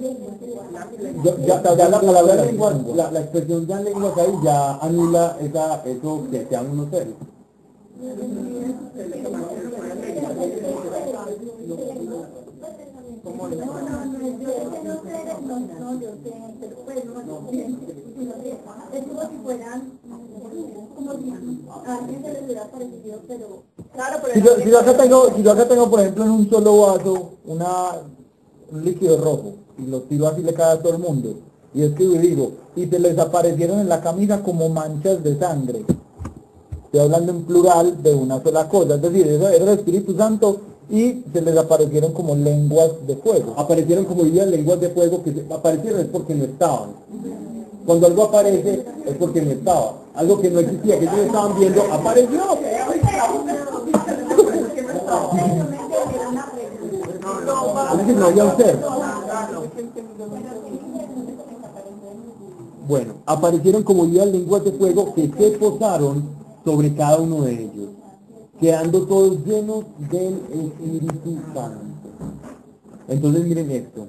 Ya la palabra lengua, la expresión ya lenguas ahí ya anula eso que sean unos seres. es como si fueran, como si a alguien se les hubiera parecido, pero claro, Si yo acá tengo, por ejemplo, en un solo vaso un líquido rojo y lo tiro así le cae a todo el mundo y escribo y digo, y se les aparecieron en la camisa como manchas de sangre. Estoy hablando en plural de una sola cosa, es decir, eso era el Espíritu Santo y se les aparecieron como lenguas de fuego. Aparecieron como dirían lenguas de fuego, aparecieron es porque no estaban. Cuando algo aparece es porque no estaba. Algo que no existía, que ellos estaban viendo, apareció. Es decir, no había un ser. Bueno, aparecieron como dirían lenguas de fuego que se posaron sobre cada uno de ellos, quedando todos llenos del Espíritu Santo. Entonces miren esto,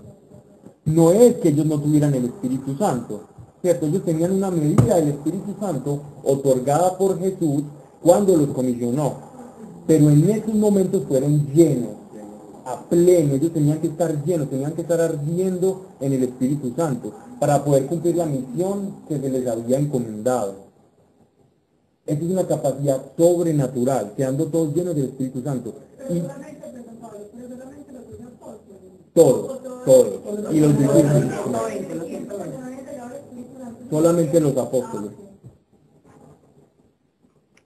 no es que ellos no tuvieran el Espíritu Santo, ¿cierto? Ellos tenían una medida del Espíritu Santo otorgada por Jesús cuando los comisionó, pero en esos momentos fueron llenos, a pleno, ellos tenían que estar llenos, tenían que estar ardiendo en el Espíritu Santo para poder cumplir la misión que se les había encomendado. Esa es una capacidad sobrenatural, quedando todos llenos del Espíritu Santo. Y todos. Y los discípulos. Solamente los apóstoles.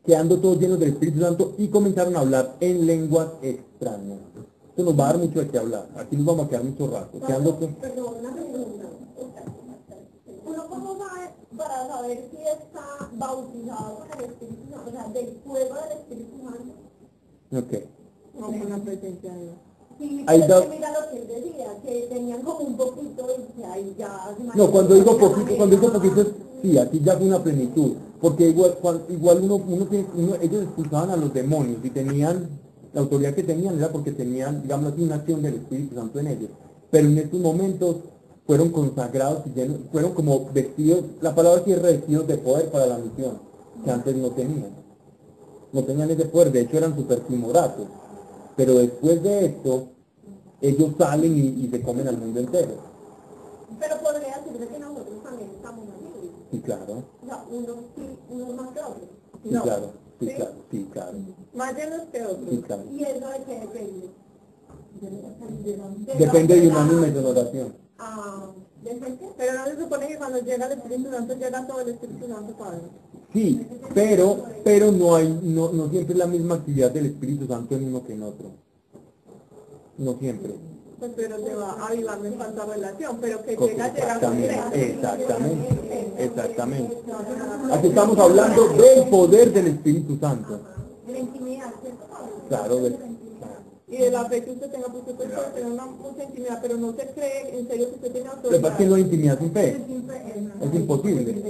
Quedando todos llenos del Espíritu Santo y comenzaron a hablar en lenguas extrañas. Esto nos va a dar mucho de qué hablar. Aquí nos vamos a quedar mucho rato. Quedando Perdón, una pregunta. ¿Uno cómo sabe para saber si está bautizado con el Espíritu Santo? O sea, del fuego del Espíritu Santo. Ok. No, con la presencia de Dios. Sí, Hay pero dos- es que mira lo que él decía, que tenían como un poquito y que ahí ya... No, cuando digo poquito, sí, aquí ya fue una plenitud. Porque igual ellos expulsaban a los demonios y tenían, la autoridad que tenían era porque tenían, digamos así, una acción del Espíritu Santo en ellos. Pero en estos momentos fueron consagrados y llenos, fueron como vestidos, la palabra sí es revestidos de poder para la misión, que antes no tenían. No tenían ese poder, de hecho eran super timoratos. Pero después de esto, ellos salen y se comen al mundo entero. Pero podría decirse que nosotros también estamos así. Sí, claro. O sea, unos sí, unos más que otros. Sí, No. claro. Sí, ¿Sí? claro. Sí, claro. Más llenos que otros. Sí, claro. ¿Y eso de qué depende? Depende de unánime de oración. Ah, ¿de qué? Pero no se supone que cuando llega el Espíritu Santo llega todo el Espíritu Santo, Padre. Sí, pero no siempre es la misma actividad del Espíritu Santo en uno que en otro. No siempre. Pues pero se va avivando en cuanto a relación, pero que llega Exactamente. Aquí estamos hablando del poder del Espíritu Santo. De la intimidad, ¿cierto? Claro, y de la fe que usted tenga, pues usted puede tener mucha intimidad, pero no se cree en serio que usted tiene Lo que pasa autoridad. es que no hay intimidad sin fe. Es imposible.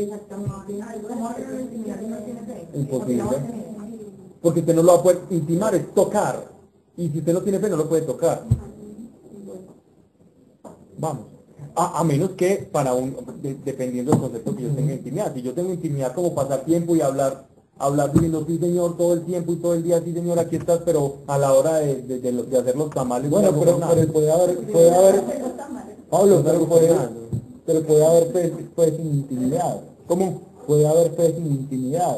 ¿Cómo hacer una intimidad si no tiene fe? Imposible. Porque usted no lo va a poder intimar, es tocar. Y si usted no tiene fe, no lo puede tocar. Vamos. A menos que dependiendo del concepto que yo tenga de intimidad. Si yo tengo intimidad como pasar tiempo y hablar diciendo sí señor todo el tiempo y todo el día sí señor aquí estás, pero a la hora de hacer los tamales Bueno, no hago pero nada. puede haber, Pablo, pero puede haber fe sin intimidad. ¿Cómo? Puede haber fe sin intimidad.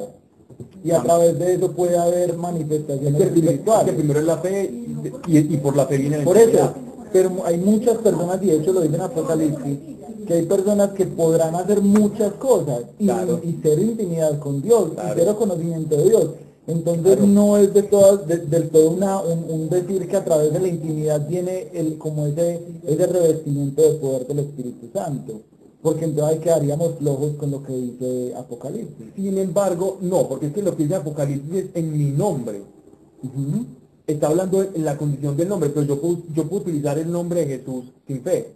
Y a través de eso puede haber Es manifestaciones que espirituales. primero es la fe y por la fe viene la Por eso, intimidad. pero hay muchas personas, y de hecho lo dice en Apocalipsis, que hay personas que podrán hacer muchas cosas y, Claro. y ser intimidad con Dios, Claro. y ser conocimiento de Dios. Entonces Claro. no es del todo un decir que a través de la intimidad viene como ese revestimiento de poder del Espíritu Santo. Porque entonces ahí quedaríamos flojos con lo que dice Apocalipsis. Sin embargo, no, porque es que lo que dice Apocalipsis es en mi nombre. Ujú. Está hablando en la condición del nombre, pero yo puedo utilizar el nombre de Jesús sin fe.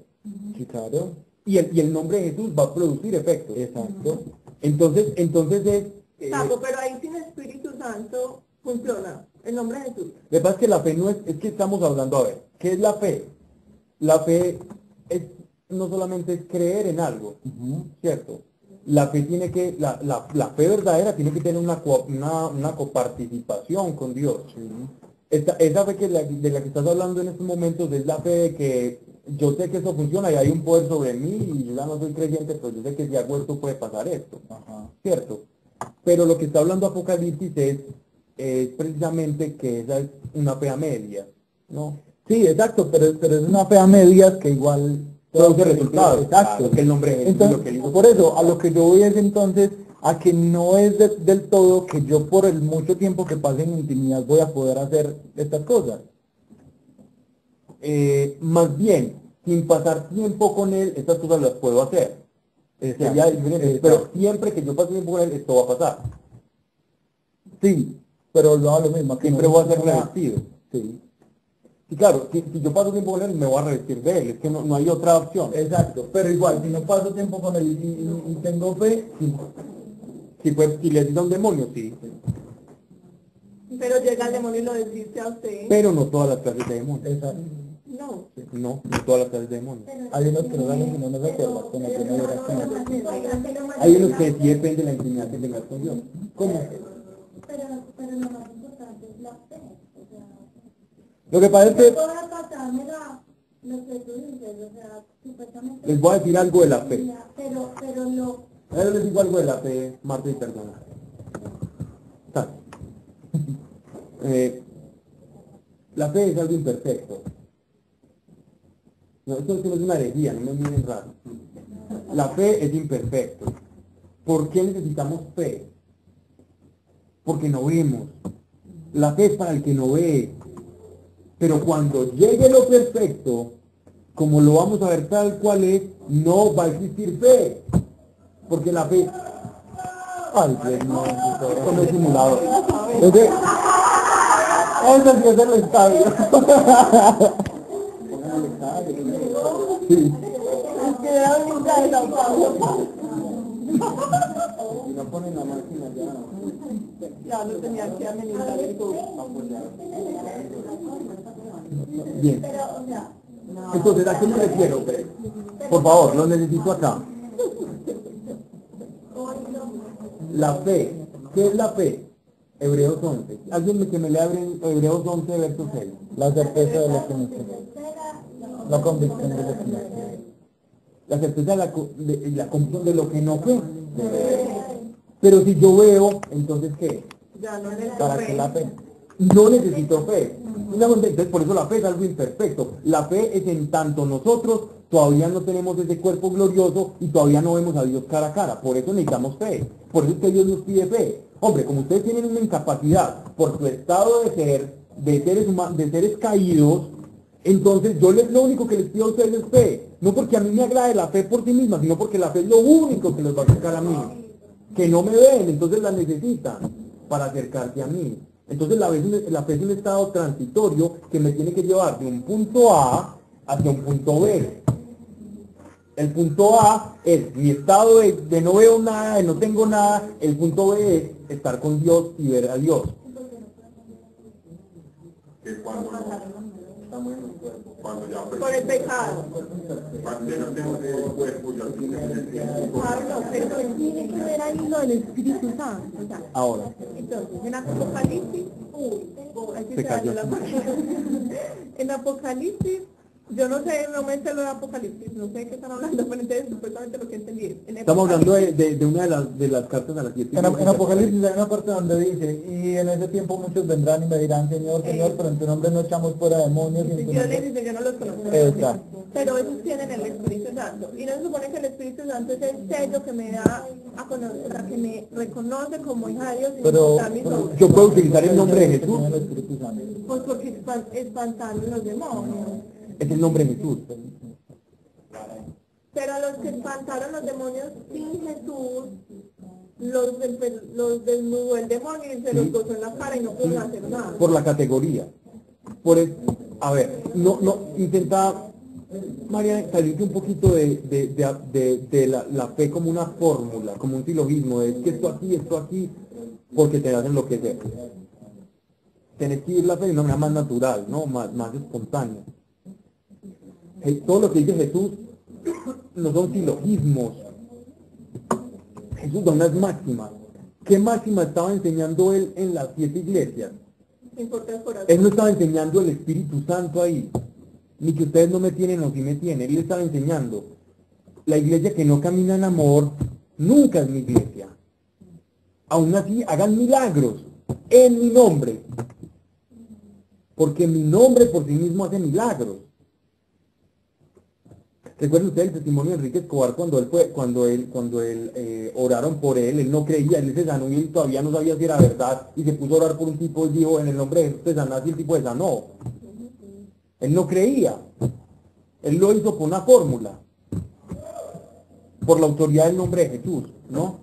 Sí, claro. Y el nombre de Jesús va a producir efectos. Exacto. Entonces es... Taco, pero ahí sin Espíritu Santo funciona. El nombre de Jesús. Lo que pasa es que la fe no es que estamos hablando, a ver, ¿qué es la fe? La fe no solamente es creer en algo, Ujú. ¿cierto? La fe tiene que, la fe verdadera tiene que tener una coparticipación con Dios. Esa fe de la que estás hablando en estos momentos es la fe de que yo sé que eso funciona y hay un poder sobre mí y yo ya no soy creyente, pero yo sé que si hago esto puede pasar esto, Ajá. ¿cierto? Pero lo que está hablando Apocalipsis es precisamente que esa es una fe a medias, ¿no? Sí, exacto, pero es una fe a medias que igual Produce resultados. Exacto. Claro, que el nombre de Jesús, Entonces, lo que dijo. por eso, a lo que yo voy es entonces a que no es del todo que yo por el mucho tiempo que pase en intimidad voy a poder hacer estas cosas. Más bien, sin pasar tiempo con él, estas cosas las puedo hacer. Sería diferente, pero siempre que yo pase tiempo con él, esto va a pasar. Sí, pero no lo mismo. que Siempre no- voy a ser no- revestido. Sí, Y claro, si yo paso tiempo con él, me voy a revestir de él. Es que no hay otra opción. exacto. Pero igual, si no paso tiempo con él y tengo fe, sí. Si le dice a un demonio, sí. Pero llega el demonio y lo desdice a usted. Pero no todas las clases de demonios. Exacto. No. No todas las clases de demonios. Hay unos que no dan y no se acuerdan con la primera oración. Hay unos que sí depende de la intimidad que tengas con Dios. ¿Cómo? Pero lo más importante es la fe. O sea, Lo que pasa es que toda pasarme lo que tú dices, o sea, supuestamente... les voy a decir algo de la fe. Pero lo... Ahora les digo algo de la fe, Marta y perdona. La fe es algo imperfecto. No, esto no es una herejía, no me miren raro. La fe es imperfecto. ¿Por qué necesitamos fe? Porque no vemos. La fe es para el que no ve. Pero cuando llegue lo perfecto, como lo vamos a ver tal cual es, no va a existir fe. Porque la fe... Ay, Dios mío, esto no es simulador. Entonces, eso sí es el estadio. Sí. Si no ponen la máquina Ya no tenía que amenizar el todo. Bien. Entonces, ¿a qué me refiero? Por favor, lo necesito acá. La fe. ¿Qué es la fe? Hebreos 11. Alguien que me lea Hebreos 11, verso 6. La certeza de lo que no se. La convicción de lo que no se. La certeza de la convicción de lo que no fue. Pero si yo veo, entonces ¿qué? Ya no le ¿Para qué la fe? No necesito fe. Entonces, por eso la fe es algo imperfecto. La fe es en tanto nosotros todavía no tenemos ese cuerpo glorioso y todavía no vemos a Dios cara a cara. Por eso necesitamos fe. Por eso es que Dios nos pide fe. Hombre, como ustedes tienen una incapacidad por su estado de ser, de seres caídos, entonces yo lo único que les pido a ustedes es fe. No porque a mí me agrade la fe por sí misma, sino porque la fe es lo único que les va a acercar a mí. Que no me ven, entonces la necesitan para acercarse a mí. Entonces la fe es un estado transitorio que me tiene que llevar de un punto A hacia un punto B. El punto A es mi estado de no veo nada, de no tengo nada. El punto B es estar con Dios y ver a Dios. Que cuando estamos en el cuerpo, cuando ya por el pecado. cuando ya no tenemos el cuerpo, ya tenemos el tiempo. Pablo, pero tiene que ver ahí lo del Espíritu Santo. O sea, Ahora, entonces, en Apocalipsis, aquí Se se cayó. dañó la página. En Apocalipsis, yo no sé, no me sé lo de Apocalipsis, no sé de qué están hablando, pero entonces supuestamente lo que entendí es. En estamos hablando Apocalipsis- de una de las cartas a las 7 En Apocalipsis hay una parte donde dice, y en ese tiempo muchos vendrán y me dirán, Señor, Señor, pero en tu nombre no echamos fuera demonios. Y en tu Yo nombre... les dice, yo no los conozco. Exacto. Pero ellos tienen el Espíritu Santo. Y no se supone que el Espíritu Santo es el sello que me da a conocer, o sea, que me reconoce como hija de Dios y Pero- me da mis obras. Yo puedo utilizar el nombre de Jesús. Tiene el Espíritu Santo. Pues porque espantaron los demonios. Es el nombre de Jesús. Pero a los que espantaron los demonios sin Jesús, los desnudó el demonio y se los gozó en la cara y no pudieron hacer nada. Por la categoría. A ver, intenta, María, salirte un poquito de la fe como una fórmula, como un silogismo, es que esto aquí, porque te hacen enloquecer. Tenés que ir la fe de una manera más natural, ¿no? Más espontánea. Todo lo que dice Jesús no son silogismos. Jesús da unas máximas. ¿Qué máxima estaba enseñando él en las 7 iglesias? No importa el corazón. Él no estaba enseñando el Espíritu Santo ahí, ni que ustedes no me tienen o sí me tienen. Él estaba enseñando, la iglesia que no camina en amor, nunca es mi iglesia. Aún así, hagan milagros en mi nombre. Porque mi nombre por sí mismo hace milagros. ¿Recuerdan ustedes el testimonio de Enrique Escobar cuando oraron por él no creía, él se sanó y él todavía no sabía si era verdad y se puso a orar por un tipo y dijo, en el nombre de Jesús te sanás y el tipo se sanó. Él no creía. Él lo hizo por una fórmula. Por la autoridad del nombre de Jesús, ¿no?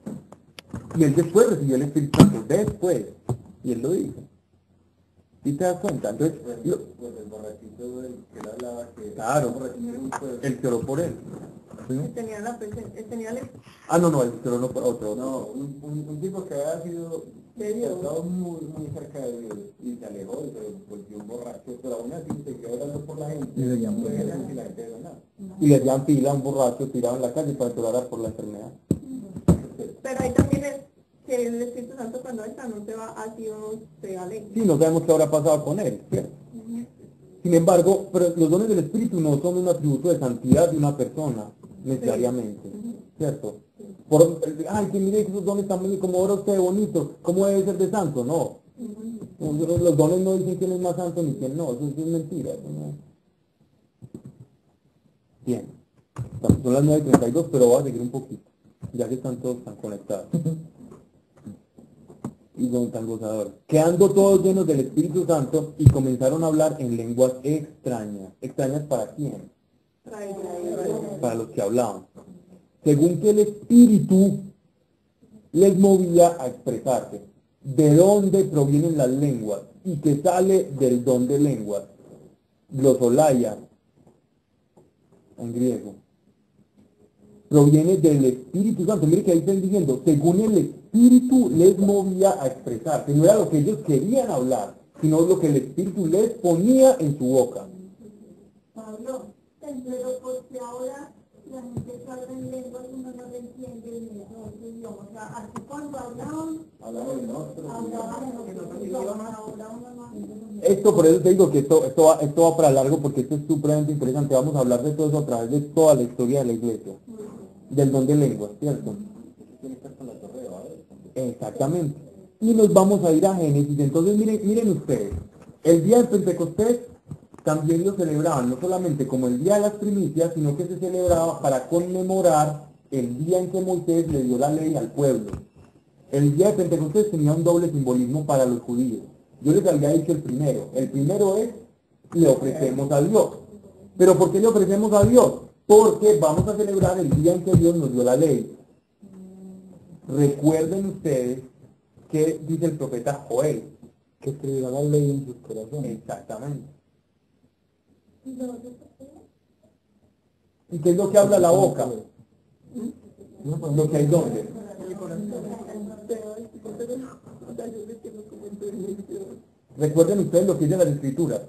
Y él después recibió el Espíritu Santo, después. Y él lo dijo. ¿Sí te das cuenta? Entonces, Pues el borrachito del que él hablaba, que claro, pues, él que oró por él. ¿Sí? Tenía la tenía el No, él que oró no por otro. no, un tipo que había sido de Dios. estado muy cerca de Dios y se alejó y se volvió un borracho, pero aún así se quedó orando por la gente Y seguía pues, y la gente de nada. Y le hacían fila a un borracho tirado en la calle para que orara por la enfermedad. Pero ahí también es que el Espíritu Santo cuando está no se va así o se aleja. Sí, no sabemos qué habrá pasado con él, ¿cierto? Sin embargo, pero los dones del Espíritu no son un atributo de santidad de una persona, necesariamente, ¿cierto? Que mire que esos dones también, como ora usted bonito, ¿cómo debe ser de santo? No. Los dones no dicen quién es más santo ni quién no, eso es mentira. Eso no. Bien, son las 9:32, pero voy a seguir un poquito, ya que están todos tan conectados. Y son tan gozadores. Quedando todos llenos del Espíritu Santo y comenzaron a hablar en lenguas extrañas. ¿Extrañas para quién? Para los que hablaban. Según que el Espíritu les movía a expresarse. ¿De dónde provienen las lenguas? Y que sale del don de lenguas. Glosolaia, en griego. Proviene del Espíritu Santo. Mire que ahí están diciendo, según el Espíritu les movía a expresarse. No era lo que ellos querían hablar, sino lo que el Espíritu les ponía en su boca. Pablo, pero porque ahora la gente que habla en lenguas uno no le entiende en esos idiomas. O sea, así cuando hablaban en otro idioma, ahora uno no entiende. Esto, por eso te digo que esto va para largo, porque esto es supremamente interesante. Vamos a hablar de todo eso a través de toda la historia de la iglesia. Del don de lenguas, ¿cierto? Exactamente. Y nos vamos a ir a Génesis. Entonces miren ustedes, el día de Pentecostés también lo celebraban, no solamente como el día de las primicias, sino que se celebraba para conmemorar el día en que Moisés le dio la ley al pueblo. El día de Pentecostés tenía un doble simbolismo para los judíos. Yo les había dicho el primero. El primero es, le ofrecemos a Dios. ¿Pero por qué le ofrecemos a Dios? Porque vamos a celebrar el día en que Dios nos dio la ley. Recuerden ustedes que dice el profeta Joel, Que escribirá la ley en sus corazones. exactamente. ¿Y qué es lo que habla la boca? Lo que hay donde. Recuerden ustedes lo que dice las escrituras.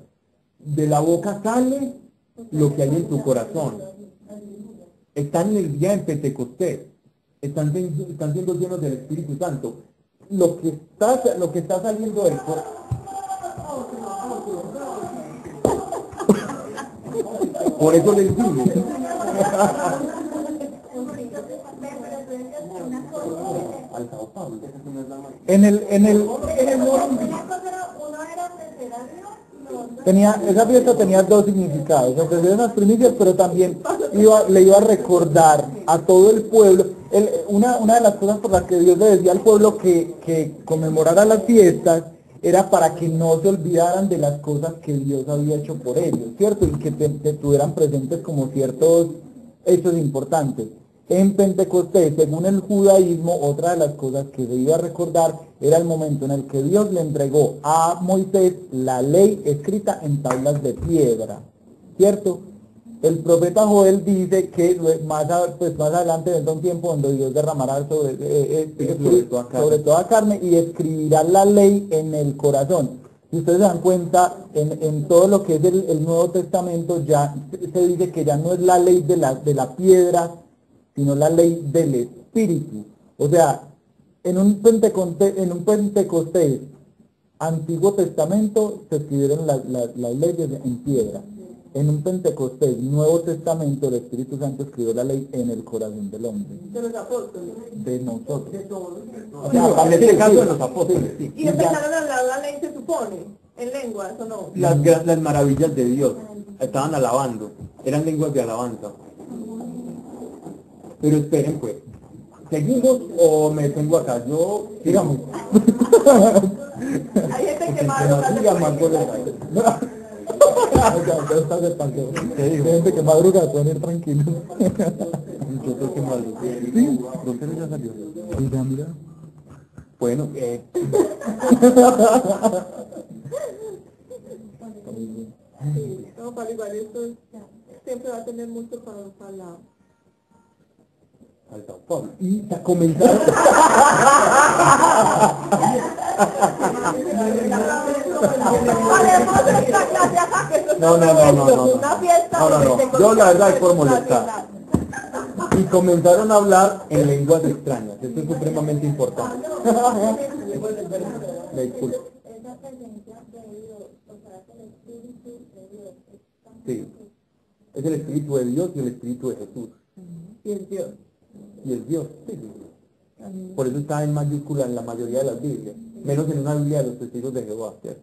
De la boca sale lo que hay en tu corazón. Están en el día de Pentecostés. Están siendo llenos del Espíritu Santo. Lo que está saliendo del corazón. Por eso les digo. Al Sao Paulo. Esa fiesta tenía dos significados. Ofrecer unas primicias, pero también le iba a recordar a todo el pueblo. Una de las cosas por las que Dios le decía al pueblo que conmemorara las fiestas era para que no se olvidaran de las cosas que Dios había hecho por ellos, ¿cierto? Y que te tuvieran presentes como ciertos hechos importantes. En Pentecostés, según el judaísmo, otra de las cosas que se iba a recordar era el momento en el que Dios le entregó a Moisés la ley escrita en tablas de piedra, ¿cierto? El profeta Joel dice que más adelante vendrá un tiempo donde Dios derramará sobre toda carne y escribirá la ley en el corazón. Si ustedes se dan cuenta, en todo lo que es el Nuevo Testamento ya se dice que ya no es la ley de la piedra, sino la ley del Espíritu. O sea, en un Pentecostés Antiguo Testamento se escribieron las leyes en piedra. En un Pentecostés Nuevo Testamento el Espíritu Santo escribió la ley en el corazón del hombre. De los apóstoles. De nosotros. De todos. O sea, en este caso de los apóstoles, sí. Y empezaron a hablar la ley, se supone, en lenguas, ¿o no? Las maravillas de Dios. Estaban alabando. Eran lenguas de alabanza. Pero esperen pues. ¿Seguimos o me tengo acá? Yo, digamos. Hay gente que Porque madruga se nos después siga de más Hay gente que madruga, pueden ir tranquilos. Yo creo que madrugué. Sí, ¿dónde ya salió? Sí, ya, mira. Bueno, No, para igual esto siempre va a tener mucho para la... al Sao Paulo. Y a comenzar. No. Una fiesta No. Yo la verdad es por molestar. Y comenzaron a hablar en lenguas extrañas. Esto es supremamente importante. Me disculpo. Esa presencia de Dios, o sea, es el Espíritu de Dios. Sí. Es el Espíritu de Dios y el Espíritu de Jesús. Y el Dios. Y el Dios. Sí. Por eso está en mayúscula en la mayoría de las Biblias. menos en una Biblia de los testigos de Jehová, ¿cierto?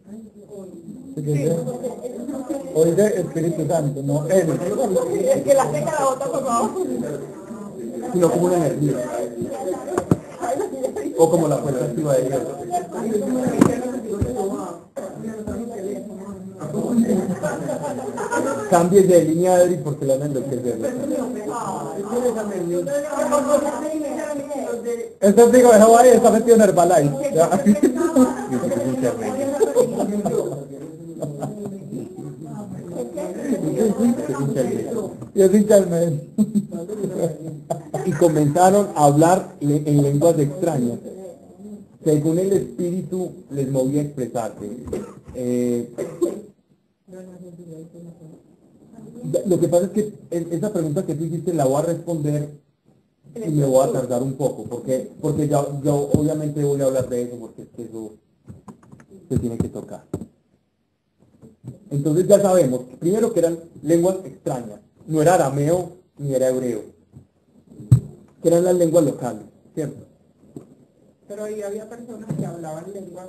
O dice Espíritu Santo, no él. El que la tenga la bota, por favor. Sino como una energía, o como la fuerza activa de Dios. Cambies de línea de Adri porque la van a enloquecer. El testigo de Jehová está metido en Herbalife. ¿Ya? Y es hincha del medio. Y comenzaron a hablar en lenguas extrañas, según el Espíritu les movía a expresarse. Lo que pasa es que esa pregunta que tú hiciste la voy a responder y me voy a tardar un poco, porque yo obviamente voy a hablar de eso, porque es que eso se tiene que tocar. Entonces ya sabemos, primero que eran lenguas extrañas, no era arameo ni era hebreo, que eran las lenguas locales, ¿cierto? Pero ahí había personas que hablaban lenguas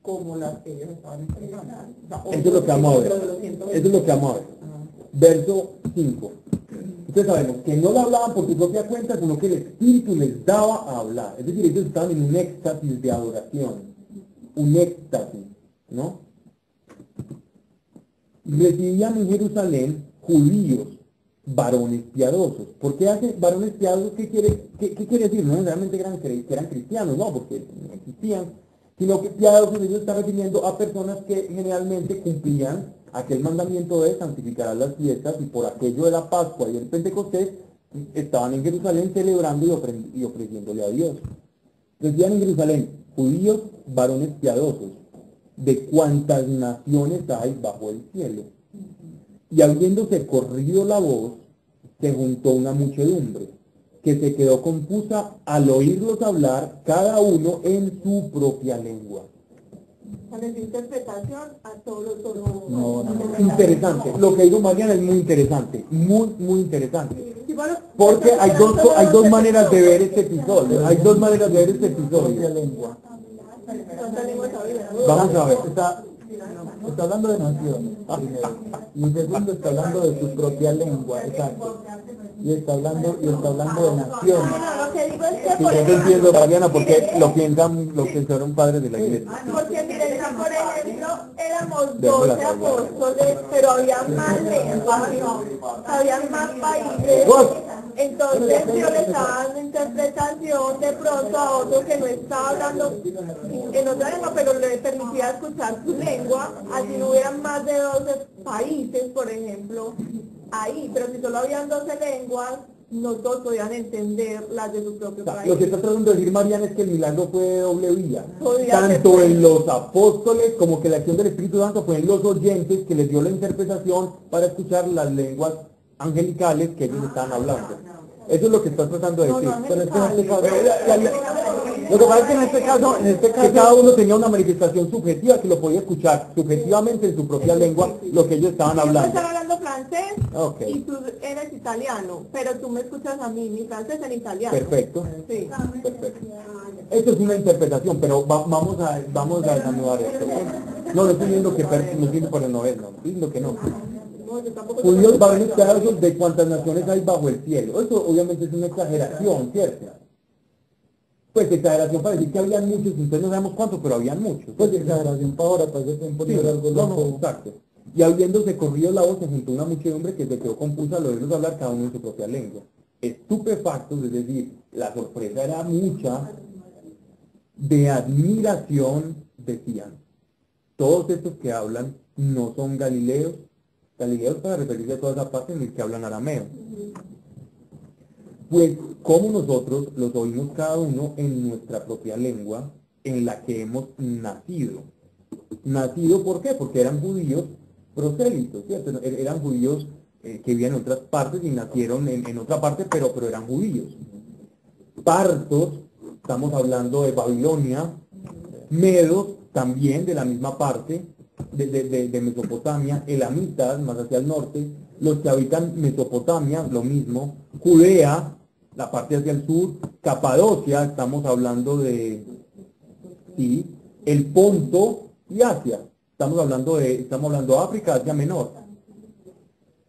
como las que ellos estaban enseñando. Eso es lo que vamos a ver. Eso es lo que vamos a ver. Verso 5. Entonces sabemos que no lo hablaban por su propia cuenta, sino que el Espíritu les daba a hablar. Es decir, ellos estaban en un éxtasis de adoración. Un éxtasis, ¿no? Recibían en Jerusalén judíos, varones piadosos. ¿Por qué hace varones piadosos? ¿Qué quiere decir? No necesariamente que eran cristianos, no, porque no existían, sino que piadosos ellos están refiriendo a personas que generalmente cumplían aquel mandamiento de santificar las fiestas, y por aquello de la Pascua y el Pentecostés estaban en Jerusalén celebrando y ofreciéndole a Dios. Decían en Jerusalén, judíos, varones piadosos, de cuantas naciones hay bajo el cielo. Y habiéndose corrido la voz, se juntó una muchedumbre, que se quedó confusa al oírlos hablar, cada uno en su propia lengua. Con esa interpretación a todos los No. Interesante, lo que dijo Mariana es muy interesante, muy interesante. Sí, bueno, Porque hay dos maneras de ver este episodio, hay dos maneras de ver este episodio. Lengua. ¿cuántas lenguas había? Vamos a ver. Está hablando de naciones, primero. Y en segundo está hablando de su propia lengua, exacto. Y está hablando de naciones. No, lo que digo es que Sí, por yo te ejemplo, entiendo, Mariana, porque lo pensaron padres de la iglesia. porque miren, por ejemplo, éramos Déjame 12 la apóstoles, pero había más lenguas, había más países. Entonces yo le estaba dando interpretación de pronto a otro que no estaba hablando en otra lengua, pero le permitía escuchar su lengua, así no hubieran más de 12 países, por ejemplo, ahí, pero si solo habían 12 lenguas, no todos podían entender las de su propio O sea, país. lo que está tratando de decir Mariana es que el milagro fue de doble vía. Podía Tanto ser. en los apóstoles como que la acción del Espíritu Santo fue en los oyentes, que les dio la interpretación para escuchar las lenguas angelicales que ellos estaban hablando. Eso es lo que está tratando de decir. Pero es que en este caso, lo que pasa es que en este caso, que cada uno tenía una manifestación subjetiva que lo podía escuchar subjetivamente en su propia lengua lo que ellos estaban Yo hablando. estaba hablando francés Ok. y tú eres italiano, pero tú me escuchas a mí, mi francés en italiano. Perfecto. Sí. Perfecto. Esto es una interpretación, pero vamos a desanudar esto. No, no estoy diciendo que no estoy por el noveno, estoy diciendo que no. No, yo tampoco. Judíos, varones piadosos, de cuantas naciones hay bajo el cielo. Eso obviamente es una exageración, ¿cierto? Pues exageración para decir que habían muchos, entonces no sabemos cuántos, pero habían muchos. Pues exageración para ahora, para ese tiempo Sí, no era algo no, loco. exacto. Y habiéndose corrido la voz, se juntó una muchedumbre que se quedó confusa al oírlos hablar cada uno en su propia lengua. Estupefactos, es decir, la sorpresa era mucha, de admiración, decían, todos estos que hablan no son galileos para referirse a toda esa parte en la que hablan arameo. Pues como nosotros los oímos cada uno en nuestra propia lengua, en la que hemos nacido. ¿Nacido por qué? Porque eran judíos prosélitos, ¿cierto? Eran judíos que vivían en otras partes y nacieron en otra parte, pero eran judíos. Partos, estamos hablando de Babilonia, medos, también de la misma parte, de Mesopotamia, elamitas, más hacia el norte, los que habitan Mesopotamia, lo mismo, Judea, la parte hacia el sur, Capadocia, estamos hablando de ¿sí? El Ponto y Asia. Estamos hablando de África, Asia Menor.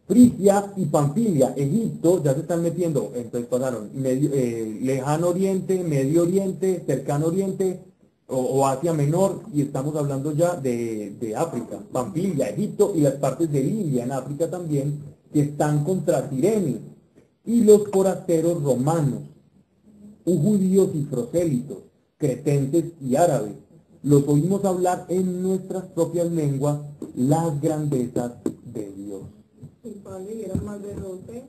Frigia y Panfilia, Egipto, ya se están metiendo, entonces pasaron Lejano Oriente, Medio Oriente, Cercano Oriente o Asia Menor, y estamos hablando ya de África, Panfilia, Egipto y las partes de Libia en África también, que están contra Cirene, y los forasteros romanos, judíos y prosélitos, cretenses y árabes. Los oímos hablar en nuestras propias lenguas las grandezas de Dios. Y Pablo era más de 12.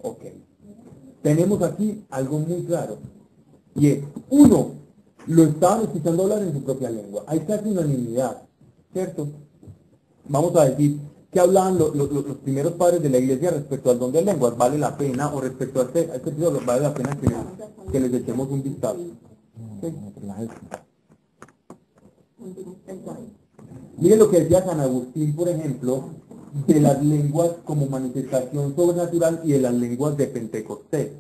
Ok. Tenemos aquí algo muy claro. Y es, uno, lo estaban escuchando hablar en su propia lengua. Hay casi unanimidad, ¿cierto? Vamos a decir que hablaban los primeros padres de la iglesia respecto al don de lenguas. Vale la pena, o respecto a este episodio, vale la pena que les echemos un vistazo. ¿Sí? Miren lo que decía San Agustín, por ejemplo, de las lenguas como manifestación sobrenatural y de las lenguas de Pentecostés.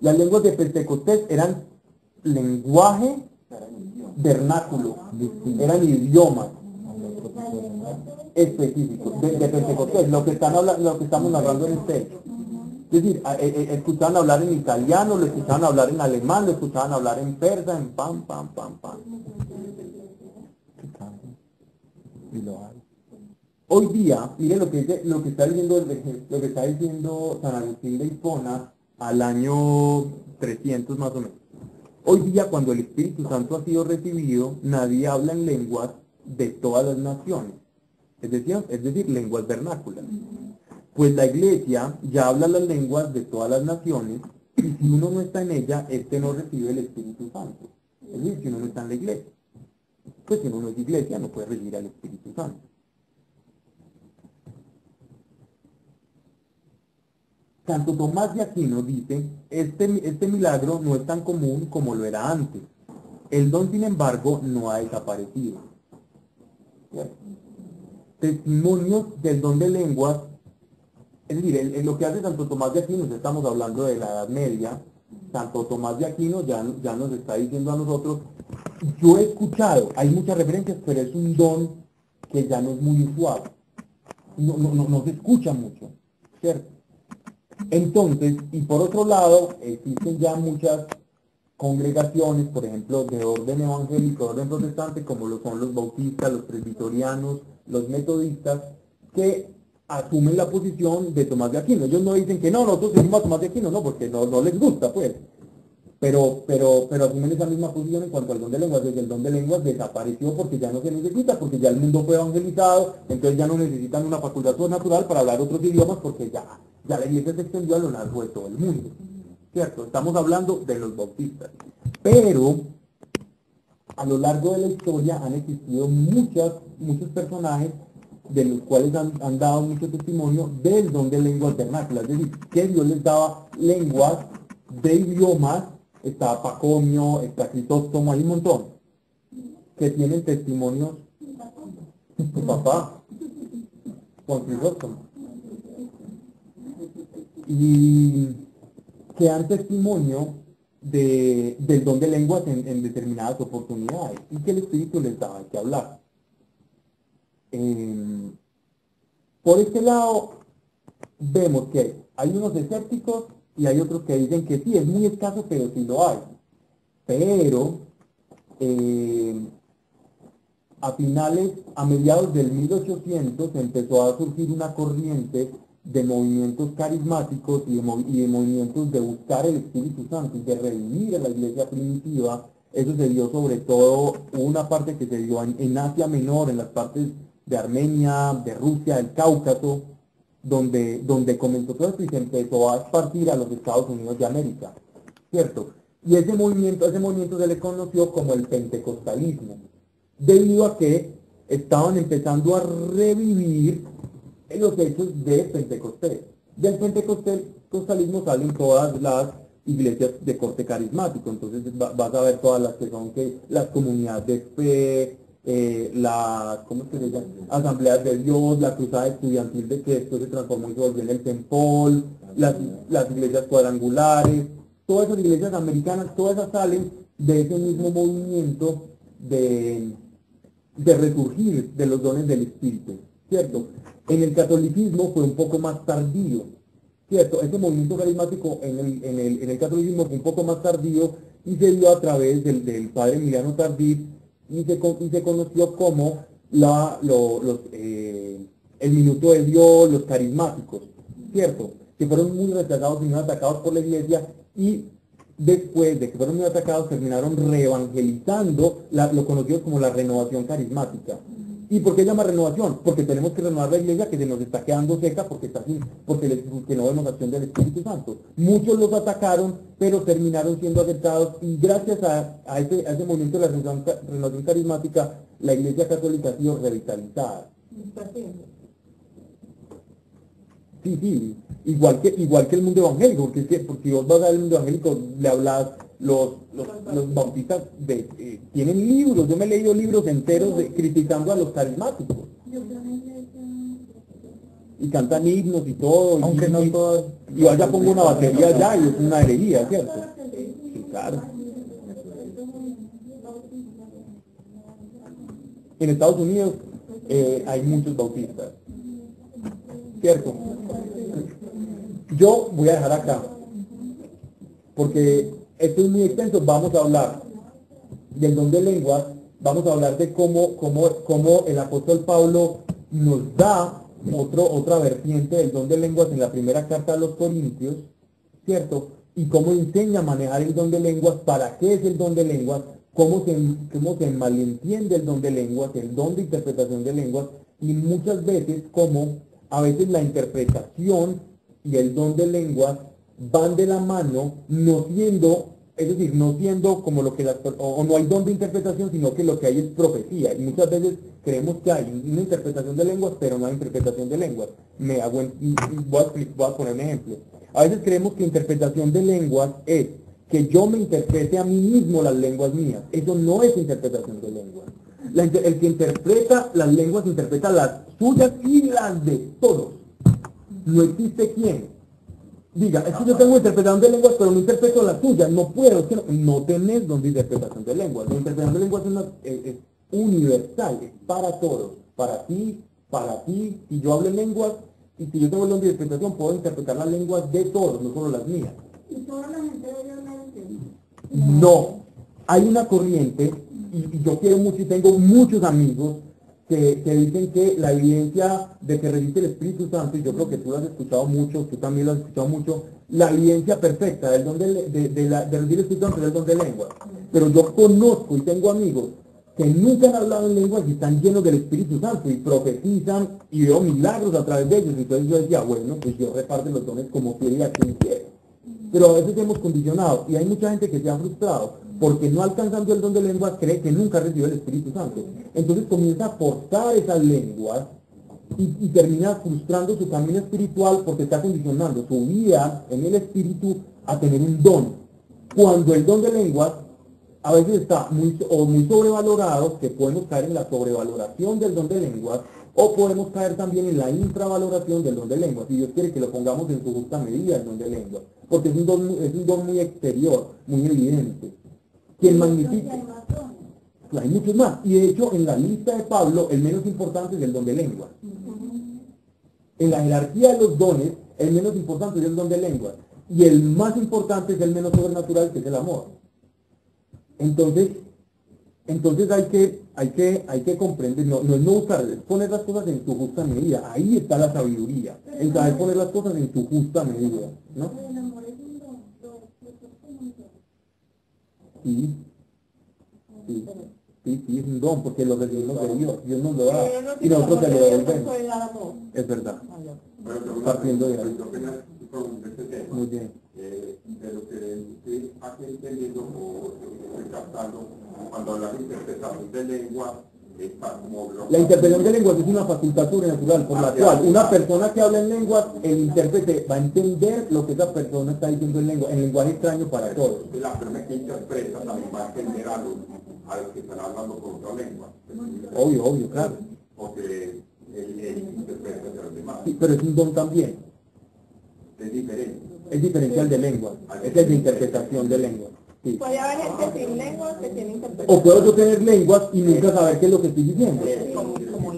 Las lenguas de Pentecostés eran lenguaje vernáculo, eran idiomas específicos de Pentecostés, lo que estamos narrando en este hecho. Es decir, escuchaban hablar en italiano, lo escuchaban hablar en alemán, lo escuchaban hablar en persa, en pam. Y lo hay. Hoy día, miren lo que está diciendo San Agustín de Hipona al año 300 más o menos. Hoy día, cuando el Espíritu Santo ha sido recibido, nadie habla en lenguas de todas las naciones, es decir, lenguas vernáculas. Pues la Iglesia ya habla las lenguas de todas las naciones, y si uno no está en ella, no recibe el Espíritu Santo. Es decir, si uno no está en la Iglesia. Pues si uno no es iglesia, no puede recibir al Espíritu Santo. Santo Tomás de Aquino dice, este milagro no es tan común como lo era antes. El don, sin embargo, no ha desaparecido. ¿Cierto? Testimonios del don de lenguas, es decir, en lo que hace Santo Tomás de Aquino, estamos hablando de la Edad Media. Santo Tomás de Aquino ya nos está diciendo a nosotros, yo he escuchado, hay muchas referencias, pero es un don que ya no es muy usual. No se escucha mucho, ¿cierto? Entonces, y por otro lado, existen ya muchas congregaciones, por ejemplo, de orden evangélico, orden protestante, como lo son los bautistas, los presbiterianos, los metodistas, que asumen la posición de Tomás de Aquino. Ellos no dicen que no, nosotros seguimos a Tomás de Aquino, no, porque no les gusta, pues. Pero asumen esa misma posición en cuanto al don de lenguas. El don de lenguas desapareció porque ya no se necesita, porque ya el mundo fue evangelizado, entonces ya no necesitan una facultad sobrenatural para hablar otros idiomas, porque ya la iglesia se extendió a lo largo de todo el mundo. ¿Cierto? Estamos hablando de los bautistas. Pero a lo largo de la historia han existido muchos personajes de los cuales han dado mucho testimonio del don de lenguas vernáculas. Es decir, que Dios les daba lenguas de idiomas. Está Pacomio, está Crisóstomo, hay un montón que tienen testimonios. Tu papá, con Crisóstomo. Y que dan testimonio del don de lenguas en determinadas oportunidades y que el Espíritu les daba que hablar. Por este lado, vemos que hay unos escépticos y hay otros que dicen que sí, es muy escaso, pero sí lo hay. Pero a mediados del 1800 empezó a surgir una corriente de movimientos carismáticos y de movimientos de buscar el Espíritu Santo y de revivir a la iglesia primitiva. Eso se dio sobre todo, una parte que se dio en Asia Menor, en las partes de Armenia, de Rusia, del Cáucaso, donde comenzó todo esto y se empezó a esparcir a los Estados Unidos de América, ¿cierto? Y ese movimiento se le conoció como el pentecostalismo, debido a que estaban empezando a revivir los hechos de Pentecostés. Del pentecostalismo salen todas las iglesias de corte carismático, entonces vas a ver todas las que son las comunidades de fe, ¿cómo se llama? Asambleas de Dios, la cruzada estudiantil de que esto se transformó y se volvió en el Tempol, las iglesias cuadrangulares, todas esas iglesias americanas, todas esas salen de ese mismo movimiento de resurgir de los dones del Espíritu, ¿cierto? En el catolicismo fue un poco más tardío, ¿cierto? Ese movimiento carismático en el catolicismo fue un poco más tardío y se dio a través del padre Emiliano Tardif y se conoció como el minuto de Dios, los carismáticos, ¿cierto? Que fueron muy rechazados y muy atacados por la iglesia y después de que fueron muy atacados terminaron reevangelizando lo conocido como la renovación carismática. ¿Y por qué llama renovación? Porque tenemos que renovar la iglesia que se nos está quedando seca porque no vemos acción del Espíritu Santo. Muchos los atacaron, pero terminaron siendo aceptados y gracias a ese movimiento de la renovación carismática, la iglesia católica ha sido revitalizada. Sí, igual que el mundo evangélico, porque si vos vas al mundo evangélico, le hablas, los bautistas tienen libros, yo me he leído libros enteros criticando a los carismáticos. Y cantan himnos y todo, Aunque no todas. y vaya pongo una batería allá y es una herejía, ¿cierto? Sí, claro. En Estados Unidos hay muchos bautistas, ¿cierto? Yo voy a dejar acá, porque esto es muy extenso. Vamos a hablar del don de lenguas, vamos a hablar de cómo el apóstol Pablo nos da otra vertiente del don de lenguas en la primera carta a los Corintios, ¿cierto? Y cómo enseña a manejar el don de lenguas, para qué es el don de lenguas, cómo se malentiende el don de lenguas, el don de interpretación de lenguas, y muchas veces cómo a veces la interpretación y el don de lenguas van de la mano, no siendo como lo que o no hay don de interpretación, sino que lo que hay es profecía. Y muchas veces creemos que hay una interpretación de lenguas, pero no hay interpretación de lenguas. Voy a poner un ejemplo. A veces creemos que interpretación de lenguas es que yo me interprete a mí mismo las lenguas mías. Eso no es interpretación de lenguas. El que interpreta las lenguas interpreta las suyas y las de todos. No existe quien diga, es que yo tengo interpretación de lenguas, pero no interpreto las tuyas, no puedo, es que no tenés don de interpretación de lenguas. La interpretación de lenguas es universal, es para todos, para ti, si yo hablo en lenguas, y si yo tengo el don de interpretación, puedo interpretar las lenguas de todos, no solo las mías. ¿Y toda la gente de Dios me entiende? No, hay una corriente, y yo quiero mucho y tengo muchos amigos que dicen que la evidencia de que resiste el Espíritu Santo, y yo creo que tú lo has escuchado mucho, tú también lo has escuchado mucho, la evidencia perfecta del don de resistir el Espíritu Santo es el don de lengua. Pero yo conozco y tengo amigos que nunca han hablado en lenguas y están llenos del Espíritu Santo y profetizan y veo milagros a través de ellos. Entonces yo decía, bueno, pues yo reparto los dones como quiera y a quien quiera. Pero a veces hemos condicionado y hay mucha gente que se ha frustrado porque no alcanzando el don de lenguas cree que nunca recibió el Espíritu Santo. Entonces comienza a forzar esas lenguas y termina frustrando su camino espiritual porque está condicionando su vida en el Espíritu a tener un don. Cuando el don de lenguas a veces está muy sobrevalorado, que podemos caer en la sobrevaloración del don de lenguas, o podemos caer también en la infravaloración del don de lenguas. Y Dios quiere que lo pongamos en su justa medida, el don de lenguas, porque es un don muy exterior, muy evidente. Quien magnifica. Hay muchos más. Y de hecho, en la lista de Pablo, el menos importante es el don de lenguas. En la jerarquía de los dones, el menos importante es el don de lenguas. Y el más importante es el menos sobrenatural, que es el amor. Entonces hay que comprender, no es no buscar, es poner las cosas en su justa medida. Ahí está la sabiduría, en saber poner las cosas en su justa medida, ¿no? Sí, es un don, porque lo recibimos de Dios, Dios nos lo da, y nosotros te lo devolvemos. Es verdad, partiendo de ahí. Muy bien. De lo que estoy aquí entendiendo o estoy captando, cuando hablas de interpretación de lengua, está como la interpretación de lenguas es una facultad sobrenatural por la cual una persona que habla en lenguas, el intérprete va a entender lo que esa persona está diciendo en lengua, en lenguaje extraño para todos. La persona que interpreta también va a entender a los que están hablando con otra lengua. Obvio, claro. Porque él interpreta a los demás. Sí, pero es un don también. Es diferente. Es diferencial de lengua, es el de interpretación de lengua. Sí. Puede haber gente sin lenguas que tiene interpretación. O puedo yo tener lenguas y nunca saber qué es lo que estoy diciendo.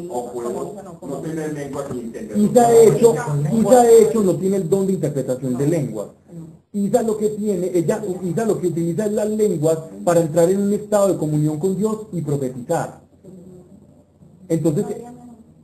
O puedo no tener lengua ni entender. Isa de hecho no tiene el don de interpretación de lenguas. Isa lo que tiene, Isa lo que utiliza es las lenguas para entrar en un estado de comunión con Dios y profetizar. Entonces,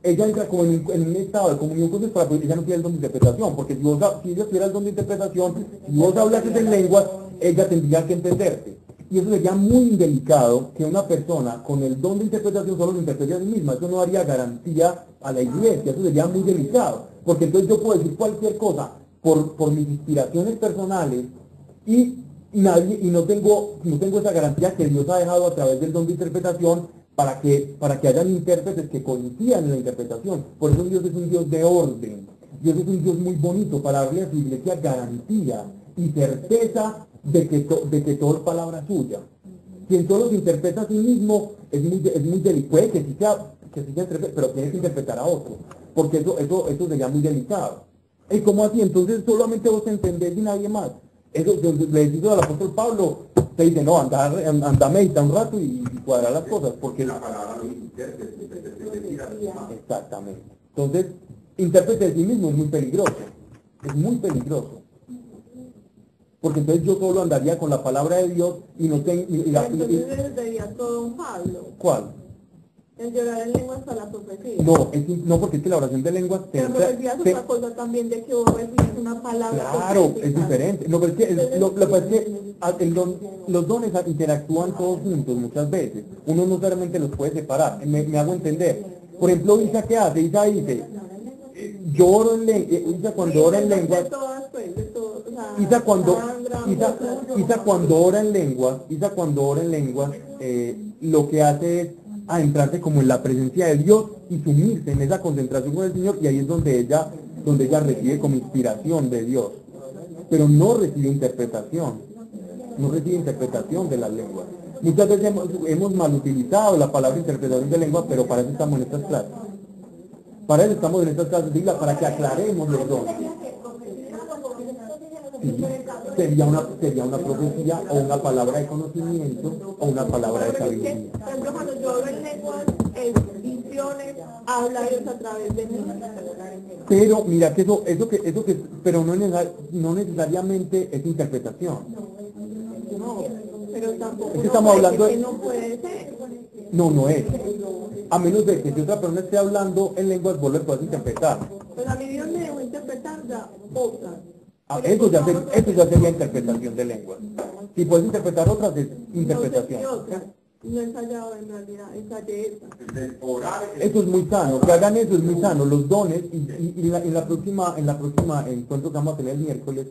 ella entra como en un estado de comunión con Dios, para que ella no tiene el don de interpretación, porque si ella tuviera el don de interpretación, si vos hablases en lenguas, ella tendría que entenderte. Y eso sería muy indelicado que una persona con el don de interpretación solo lo interprete a sí misma. Eso no daría garantía a la iglesia, eso sería muy delicado. Porque entonces yo puedo decir cualquier cosa por mis inspiraciones personales y no tengo esa garantía que Dios ha dejado a través del don de interpretación para que hayan intérpretes que coincidan en la interpretación. Por eso Dios es un Dios de orden. Dios es un Dios muy bonito para darle a su iglesia garantía y certeza de que todo es palabra suya. Quien solo se interpreta a sí mismo es muy delicado. Puede que sí sea interprete, pero tiene que interpretar a otro, porque eso sería muy delicado. ¿Y cómo así? Entonces solamente vos entendés y nadie más. Eso le dice al apóstol Pablo, te dice, no, anda medita un rato y cuadra las cosas, porque la palabra lo intérprete, exactamente. Entonces, intérprete de sí mismo es muy peligroso. Es muy peligroso. Porque entonces yo solo andaría con la palabra de Dios y no tengo... Entonces sería todo un Pablo. ¿Cuál? El llorar en lenguas para la profecía. No, porque es que la oración de lenguas... Pero profecía es otra cosa también de que vos recibís una palabra. Claro, profética. es diferente. No, pero es que, lo que pasa es que los dones interactúan todos juntos muchas veces. Uno no solamente los puede separar. Me hago entender. Por ejemplo, Isa, ¿qué hace? Isa dice... Yo oro en lenguas, Isa cuando ora en lenguas, Isa cuando ora en lenguas, lo que hace es adentrarse como en la presencia de Dios y sumirse en esa concentración con el Señor, y ahí es donde ella recibe como inspiración de Dios, pero no recibe interpretación de las lenguas. Muchas veces hemos mal utilizado la palabra interpretación de lenguas, pero para eso estamos en estas clases. Para eso estamos en estas clases, para que aclaremos los dones. Sí, sería una profecía o una palabra de conocimiento o una palabra de sabiduría. Por ejemplo, cuando yo hablo en lenguas, visiones, habla Dios a través de mí. Pero mira que pero no necesariamente es interpretación. No, pero tampoco Es que estamos hablando que no puede ser. No es. A menos de que si otra persona esté hablando en lenguas, vos lo puedes interpretar. Pues a mí Dios me dejó interpretar ya otras. Eso ya sería interpretación de lenguas. Si puedes interpretar otras, es interpretación. No sé si otras. No he ensayado en realidad, ensayé esa. Eso es muy sano, que hagan eso es muy sano. Los dones, y en la próxima encuentro que vamos a tener el miércoles,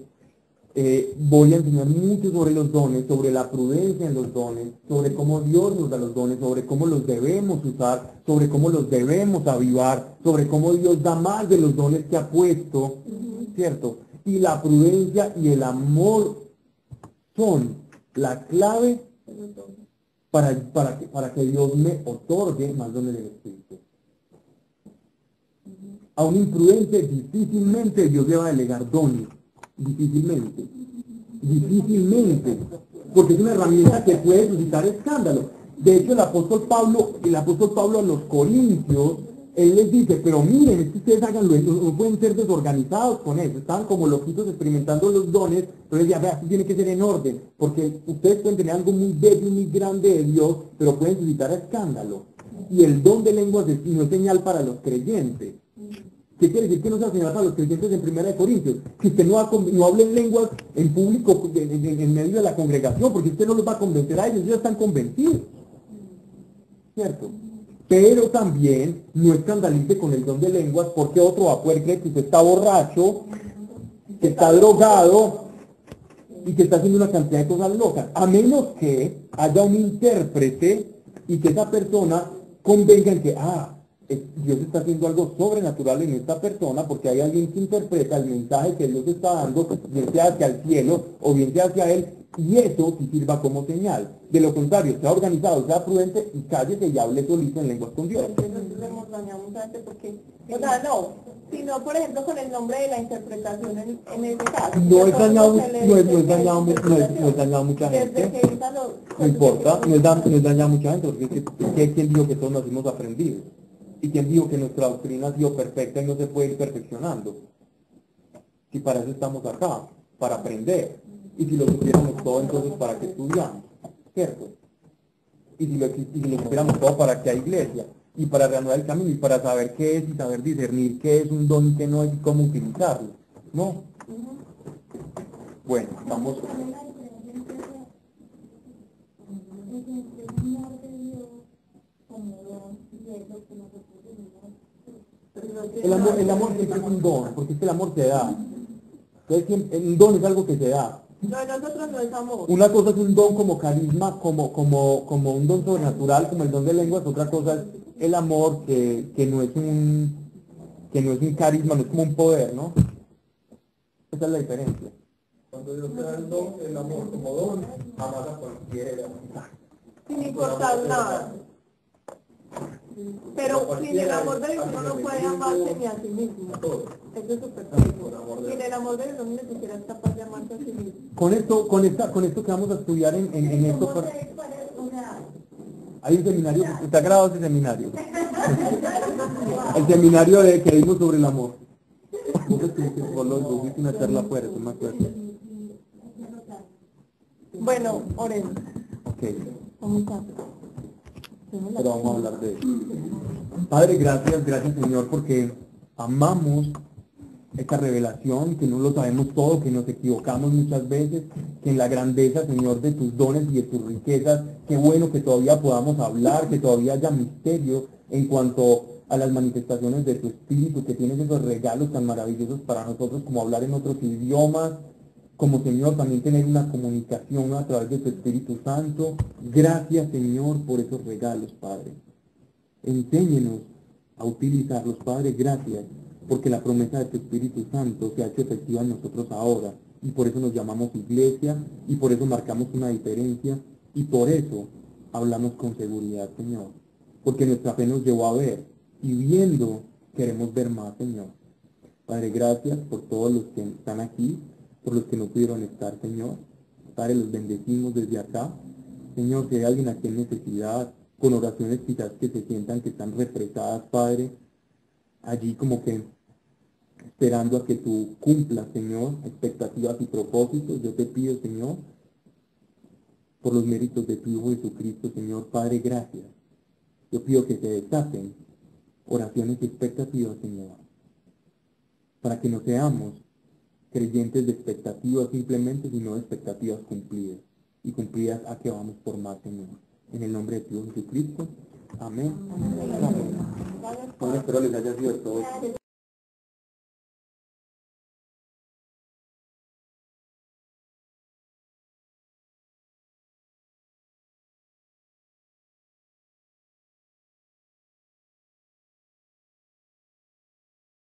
voy a enseñar mucho sobre los dones, sobre la prudencia en los dones, sobre cómo Dios nos da los dones, sobre cómo los debemos usar, sobre cómo los debemos avivar, sobre cómo Dios da más de los dones que ha puesto, ¿cierto? Y la prudencia y el amor son la clave para que Dios me otorgue más dones del Espíritu. A un imprudente difícilmente Dios le va a delegar dones. Difícilmente, porque es una herramienta que puede suscitar escándalo. De hecho, el apóstol Pablo a los corintios, él les dice, pero miren, es que ustedes háganlo, no pueden ser desorganizados con eso, estaban como loquitos experimentando los dones, pero él decía, vea, esto tiene que ser en orden, porque ustedes pueden tener algo muy bello y muy grande de Dios, pero pueden suscitar escándalo. Y el don de lenguas no es señal para los creyentes. ¿Qué quiere decir que no sea señal para los creyentes en 1 Corintios? Que usted no hable en lenguas en público, en medio de la congregación, porque usted no los va a convencer a ellos ya están convencidos. ¿Cierto? Pero también no escandalice con el don de lenguas, porque otro va a poder creer que usted está borracho, que está drogado y que está haciendo una cantidad de cosas locas. A menos que haya un intérprete y que esa persona convenga en que, Dios está haciendo algo sobrenatural en esta persona, porque hay alguien que interpreta el mensaje que Dios está dando, bien sea hacia el cielo o bien sea hacia él, y eso sí sirva como señal. De lo contrario, sea organizado, sea prudente y cállese y hable solito en lenguas con Dios. dañado mucha gente porque, o sea, no, sino por ejemplo con el nombre de la interpretación en ese caso. No es dañado, Se le no es dice dañado, que no es dañado mucha desde gente. que Isa No importa, no es dañado mucha gente, porque ¿quién dijo que todos nacimos aprendidos? ¿Y quién dijo que nuestra doctrina ha sido perfecta y no se puede ir perfeccionando? Si para eso estamos acá, para aprender. Y si lo supiéramos todo, entonces ¿para qué estudiamos? ¿Cierto? Y si lo supiéramos todo, ¿para qué hay iglesia? Y para reanudar el camino, y para saber qué es, y saber discernir qué es un don y qué no es, y cómo utilizarlo. ¿No? Bueno, vamos. El amor siempre es un don, porque es que el amor se da. Entonces, un don es algo que se da. No, de nosotros no es amor. Una cosa es un don como carisma, como un don sobrenatural, como el don de lenguas. Otra cosa es el amor que no es un carisma, no es como un poder, ¿no? Esa es la diferencia. Cuando Dios te da el don, el amor como don, amas a cualquiera. Sin importar nada. Pero sin el amor de Dios uno no puede amarse ni a sí mismo. Eso es súper triste. Sin el amor de Dios uno ni siquiera es capaz de amarse a sí mismo. Con esto que vamos a estudiar en esto, hay un seminario, está grabado ese seminario. El seminario que vimos sobre el amor. Vos tuviste una charla afuera, tú me acuerdas. Bueno, oremos. Ok. Pero vamos a hablar de eso. Padre, gracias Señor, porque amamos esta revelación, que no lo sabemos todo, que nos equivocamos muchas veces, que en la grandeza, Señor, de tus dones y de tus riquezas, qué bueno que todavía podamos hablar, que todavía haya misterio en cuanto a las manifestaciones de tu Espíritu, que tienes esos regalos tan maravillosos para nosotros, como hablar en otros idiomas, como Señor también tener una comunicación a través de tu Espíritu Santo. Gracias Señor por esos regalos, Padre. Enséñenos a utilizarlos, Padre, gracias, porque la promesa de tu Espíritu Santo se ha hecho efectiva en nosotros ahora, y por eso nos llamamos iglesia, y por eso marcamos una diferencia, y por eso hablamos con seguridad, Señor, porque nuestra fe nos llevó a ver, y viendo queremos ver más, Señor. Padre, gracias por todos los que están aquí, por los que no pudieron estar, Señor. Padre, los bendecimos desde acá. Señor, si hay alguien aquí en necesidad, con oraciones quizás que se sientan que están represadas, Padre, allí como que esperando a que tú cumplas, Señor, expectativas y propósitos, yo te pido, Señor, por los méritos de tu Hijo Jesucristo, Señor, Padre, gracias. Yo pido que se desaten oraciones y expectativas, Señor, para que no seamos creyentes de expectativas simplemente, sino de expectativas cumplidas, y cumplidas a que vamos por más, Señor. En el nombre de tu Hijo Jesucristo. Amén. Amén. Bueno, espero les haya sido de todo.